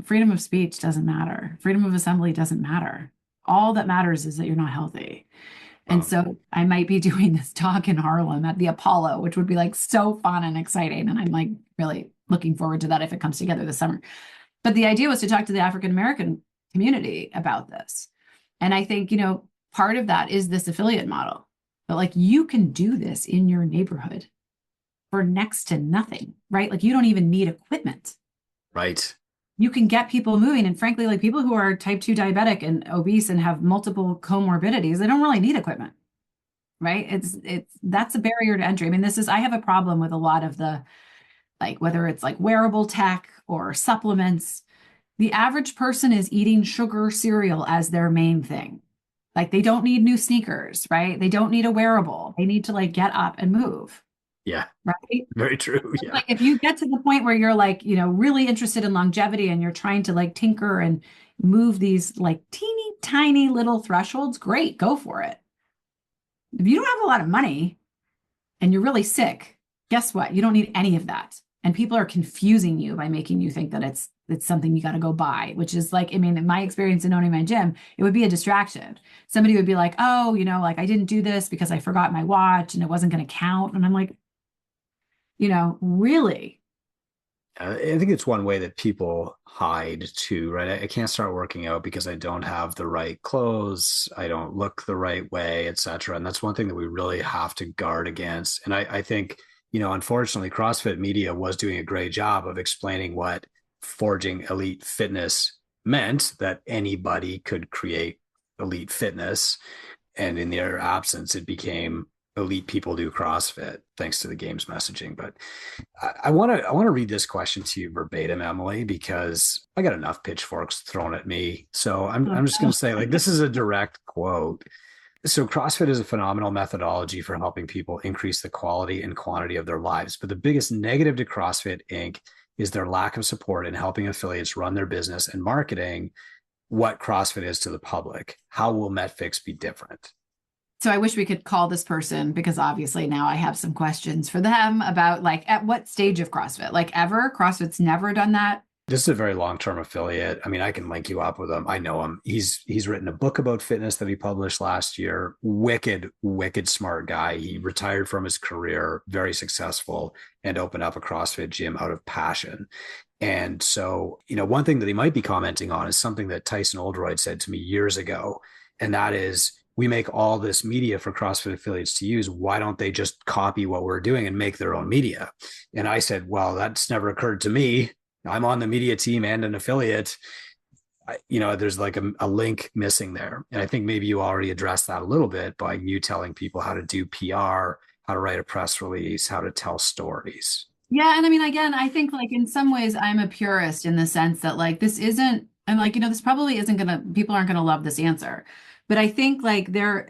Speaker 2: freedom of speech doesn't matter. Freedom of assembly doesn't matter. All that matters is that you're not healthy. And
Speaker 1: Wow.
Speaker 2: so I might be doing this talk in Harlem at the Apollo, which would be like so fun and exciting. And I'm like really looking forward to that if it comes together this summer. But the idea was to talk to the African American community about this. And I think, part of that is this affiliate model. But like you can do this in your neighborhood for next to nothing, right? Like you don't even need equipment.
Speaker 1: Right.
Speaker 2: You can get people moving. And frankly, like people who are type 2 diabetic and obese and have multiple comorbidities, they don't really need equipment, right? That's a barrier to entry. I mean, I have a problem with a lot of the, like, whether it's like wearable tech or supplements, the average person is eating sugar cereal as their main thing. Like they don't need new sneakers, right? They don't need a wearable. They need to like get up and move.
Speaker 1: Yeah.
Speaker 2: Right.
Speaker 1: Very true. Yeah.
Speaker 2: Like if you get to the point where you're like, really interested in longevity and you're trying to like tinker and move these like teeny tiny little thresholds, great, go for it. If you don't have a lot of money and you're really sick, guess what? You don't need any of that. And people are confusing you by making you think that it's something you got to go buy, which is like, I mean, in my experience in owning my gym, it would be a distraction. Somebody would be like, oh, like I didn't do this because I forgot my watch and it wasn't going to count. And I'm like, really?
Speaker 1: I think it's one way that people hide too, right? I can't start working out because I don't have the right clothes, I don't look the right way, etc. And that's one thing that we really have to guard against. And I think, unfortunately, CrossFit media was doing a great job of explaining what forging elite fitness meant, that anybody could create elite fitness. And in their absence, it became elite people do CrossFit, thanks to the games messaging. But I want to read this question to you verbatim, Emily, because I got enough pitchforks thrown at me. So I'm just going to say, like, this is a direct quote. So CrossFit is a phenomenal methodology for helping people increase the quality and quantity of their lives. But the biggest negative to CrossFit Inc. is their lack of support in helping affiliates run their business and marketing what CrossFit is to the public. How will MetFix be different?
Speaker 2: So I wish we could call this person, because obviously now I have some questions for them about like at what stage of CrossFit, like ever. CrossFit's never done that.
Speaker 1: This is a very long-term affiliate. I mean, I can link you up with him. I know him. He's written a book about fitness that he published last year. Wicked, wicked smart guy. He retired from his career, very successful, and opened up a CrossFit gym out of passion. And so, one thing that he might be commenting on is something that Tyson Oldroyd said to me years ago. And that is, we make all this media for CrossFit affiliates to use. Why don't they just copy what we're doing and make their own media? And I said, well, that's never occurred to me. I'm on the media team and an affiliate. There's like a link missing there. And I think maybe you already addressed that a little bit by you telling people how to do PR, how to write a press release, how to tell stories.
Speaker 2: Yeah. And I mean, again, I think like in some ways I'm a purist in the sense that like this isn't, I'm like, this probably isn't people aren't going to love this answer. But I think like there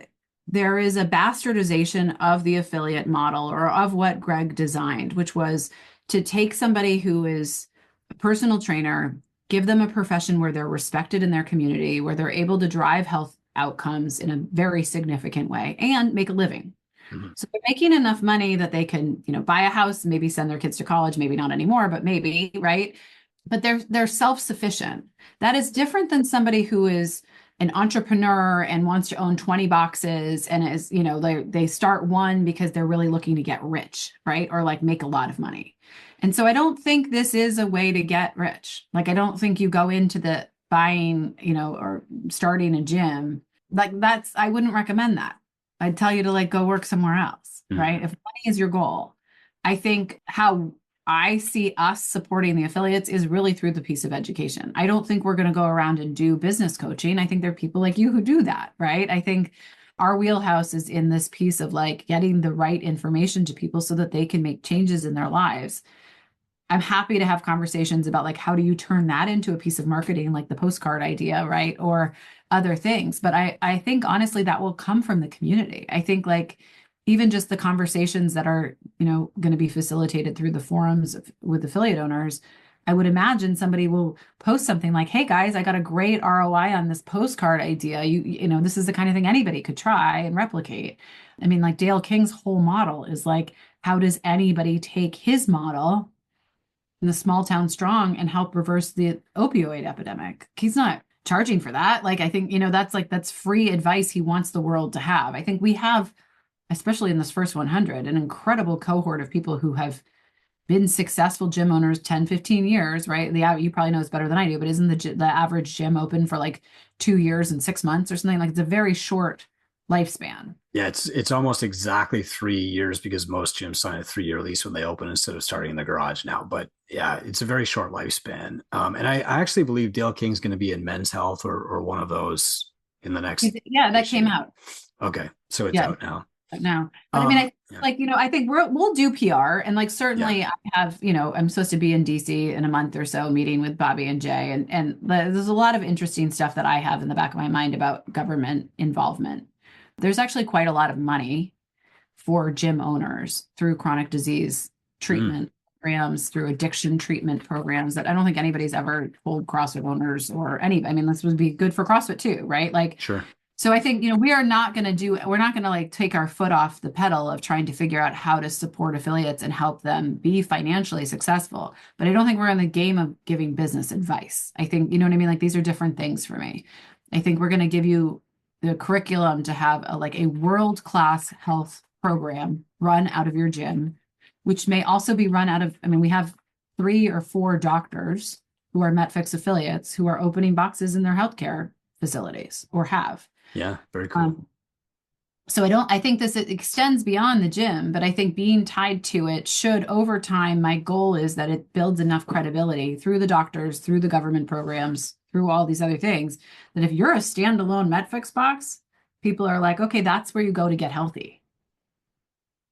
Speaker 2: is a bastardization of the affiliate model, or of what Greg designed, which was to take somebody who is a personal trainer, give them a profession where they're respected in their community, where they're able to drive health outcomes in a very significant way and make a living. Mm-hmm. So they're making enough money that they can, buy a house, maybe send their kids to college, maybe not anymore, but maybe, right? But they're self-sufficient. That is different than somebody who is an entrepreneur and wants to own 20 boxes and is, they start one because they're really looking to get rich, right? Or like make a lot of money. And so I don't think this is a way to get rich. Like, I don't think you go into the buying, or starting a gym. Like I wouldn't recommend that. I'd tell you to like go work somewhere else, right? If money is your goal. I think how I see us supporting the affiliates is really through the piece of education. I don't think we're going to go around and do business coaching. I think there are people like you who do that, right? I think our wheelhouse is in this piece of like getting the right information to people so that they can make changes in their lives. I'm happy to have conversations about like, how do you turn that into a piece of marketing, like the postcard idea, right? Or other things. But I think honestly, that will come from the community. I think like even just the conversations that are, going to be facilitated through the forums with affiliate owners, I would imagine somebody will post something like, "Hey guys, I got a great ROI on this postcard idea. This is the kind of thing anybody could try and replicate." I mean, like Dale King's whole model is like, how does anybody take his model in the small town strong and help reverse the opioid epidemic? He's not charging for that. Like, I think, that's free advice he wants the world to have. I think we have, especially in this first 100, an incredible cohort of people who have been successful gym owners 10, 15 years, right? You probably know this better than I do, but isn't the average gym open for like 2 years and 6 months or something? Like, it's a very short lifespan.
Speaker 1: Yeah, it's almost exactly 3 years because most gyms sign a 3-year lease when they open instead of starting in the garage now. But yeah, it's a very short lifespan. And I actually believe Dale King's going to be in Men's Health or one of those in the next.
Speaker 2: Yeah, that came out.
Speaker 1: Okay, so it's out now.
Speaker 2: But I mean, I think we'll do PR, and like certainly I have, I'm supposed to be in DC in a month or so meeting with Bobby and Jay, and there's a lot of interesting stuff that I have in the back of my mind about government involvement. There's actually quite a lot of money for gym owners through chronic disease treatment programs, through addiction treatment programs that I don't think anybody's ever told CrossFit owners or I mean, this would be good for CrossFit too, right? Like,
Speaker 1: sure.
Speaker 2: So I think, we're not going to like take our foot off the pedal of trying to figure out how to support affiliates and help them be financially successful. But I don't think we're in the game of giving business advice. I think, you know what I mean? Like, these are different things for me. I think we're going to give you the curriculum to have a world-class health program run out of your gym, which may also be run out of, we have 3 or 4 doctors who are MetFix affiliates who are opening boxes in their healthcare facilities or have.
Speaker 1: Yeah, very cool.
Speaker 2: So I think this extends beyond the gym, but I think being tied to it should, over time, my goal is that it builds enough credibility through the doctors, through the government programs, through all these other things, that if you're a standalone MetFix box, people are like, okay, that's where you go to get healthy.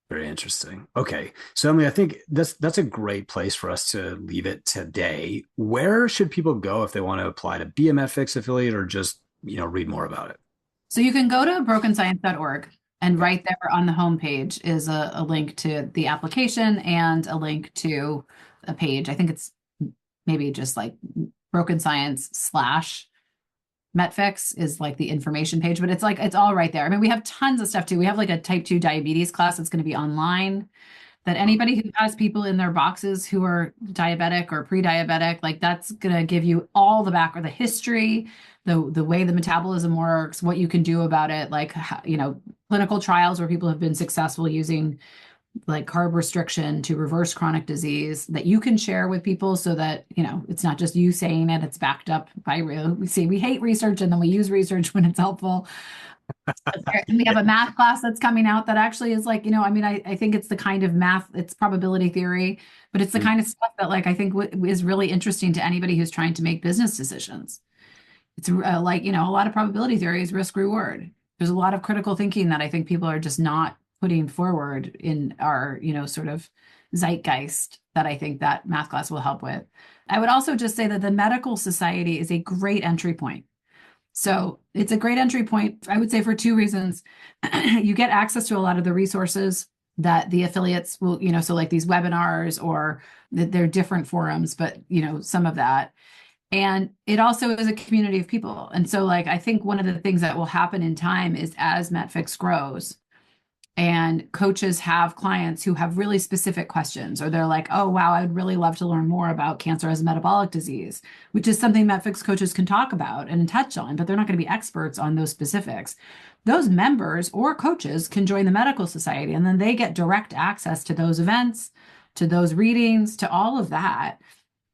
Speaker 1: Very interesting. Okay. So, Emily, I think that's a great place for us to leave it today. Where should people go if they want to apply to be a MetFix affiliate or just, read more about it?
Speaker 2: So you can go to brokenscience.org, and right there on the homepage is a link to the application and a link to a page. I think it's maybe just like Broken Science / MetFix is like the information page, but it's all right there. I mean, we have tons of stuff too. We have like a type 2 diabetes class that's going to be online, that anybody who has people in their boxes who are diabetic or pre-diabetic, like, that's going to give you all the background, the history, the way the metabolism works, what you can do about it, like, clinical trials where people have been successful using like carb restriction to reverse chronic disease that you can share with people, so that, it's not just you saying it, it's backed up by real. We hate research, and then we use research when it's helpful. And we have a math class that's coming out that actually is like, I think it's the kind of math, it's probability theory, but it's the kind of stuff that, like, I think is really interesting to anybody who's trying to make business decisions. It's a lot of probability theory is risk reward. There's a lot of critical thinking that I think people are just not putting forward in our, sort of zeitgeist, that I think that math class will help with. I would also just say that the medical society is a great entry point. So it's a great entry point, I would say, for 2 reasons. You get access to a lot of the resources that the affiliates will, so like these webinars, or they're different forums, but, some of that. And it also is a community of people. And so, like, I think one of the things that will happen in time is, as MetFix grows and coaches have clients who have really specific questions, or they're like, oh, wow, I would really love to learn more about cancer as a metabolic disease, which is something MetFix coaches can talk about and touch on, but they're not going to be experts on those specifics. Those members or coaches can join the medical society, and then they get direct access to those events, to those readings, to all of that,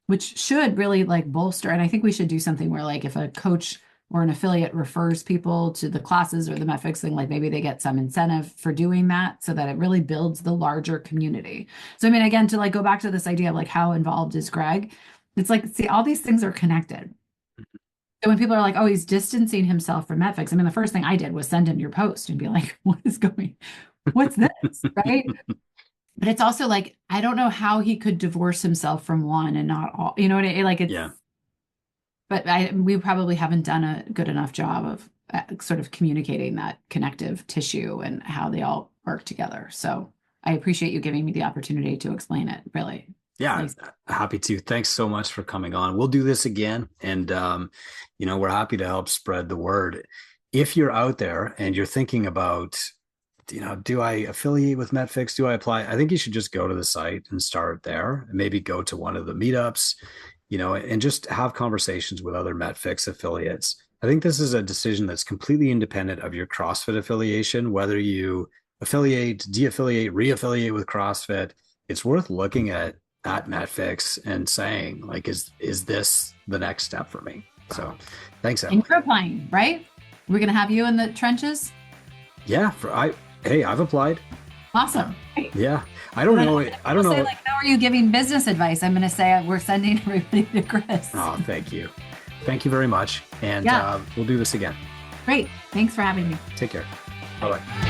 Speaker 2: which should really like bolster. And I think we should do something where, like, if a coach or an affiliate refers people to the classes or the MetFix thing, like, maybe they get some incentive for doing that, so that it really builds the larger community. So, again, to like go back to this idea of like, how involved is Greg? It's like, see, all these things are connected. So when people are like, oh, he's distancing himself from MetFix, the first thing I did was send him your post and be like, what's this, right? But it's also like, I don't know how he could divorce himself from one and not all, what I mean? Like, it's,
Speaker 1: yeah.
Speaker 2: But we probably haven't done a good enough job of sort of communicating that connective tissue and how they all work together. So I appreciate you giving me the opportunity to explain it, really.
Speaker 1: Yeah,
Speaker 2: Nice.
Speaker 1: happy to. Thanks so much for coming on. We'll do this again. And, we're happy to help spread the word. If you're out there and you're thinking about, do I affiliate with MetFix? Do I apply? I think you should just go to the site and start there, and maybe go to one of the meetups, and just have conversations with other MetFix affiliates. I think this is a decision that's completely independent of your CrossFit affiliation, whether you affiliate, de-affiliate, re-affiliate with CrossFit. It's worth looking at MetFix and saying, like, is this the next step for me? So thanks, Emily.
Speaker 2: And you're applying, right? We're going to have you in the trenches?
Speaker 1: Yeah, I've applied.
Speaker 2: Awesome.
Speaker 1: Yeah. I don't know. I don't know.
Speaker 2: Say, like, how are you giving business advice? I'm going to say we're sending everybody to Chris.
Speaker 1: Oh, thank you. Thank you very much. And we'll do this again.
Speaker 2: Great. Thanks for having me.
Speaker 1: Take care. Bye-bye.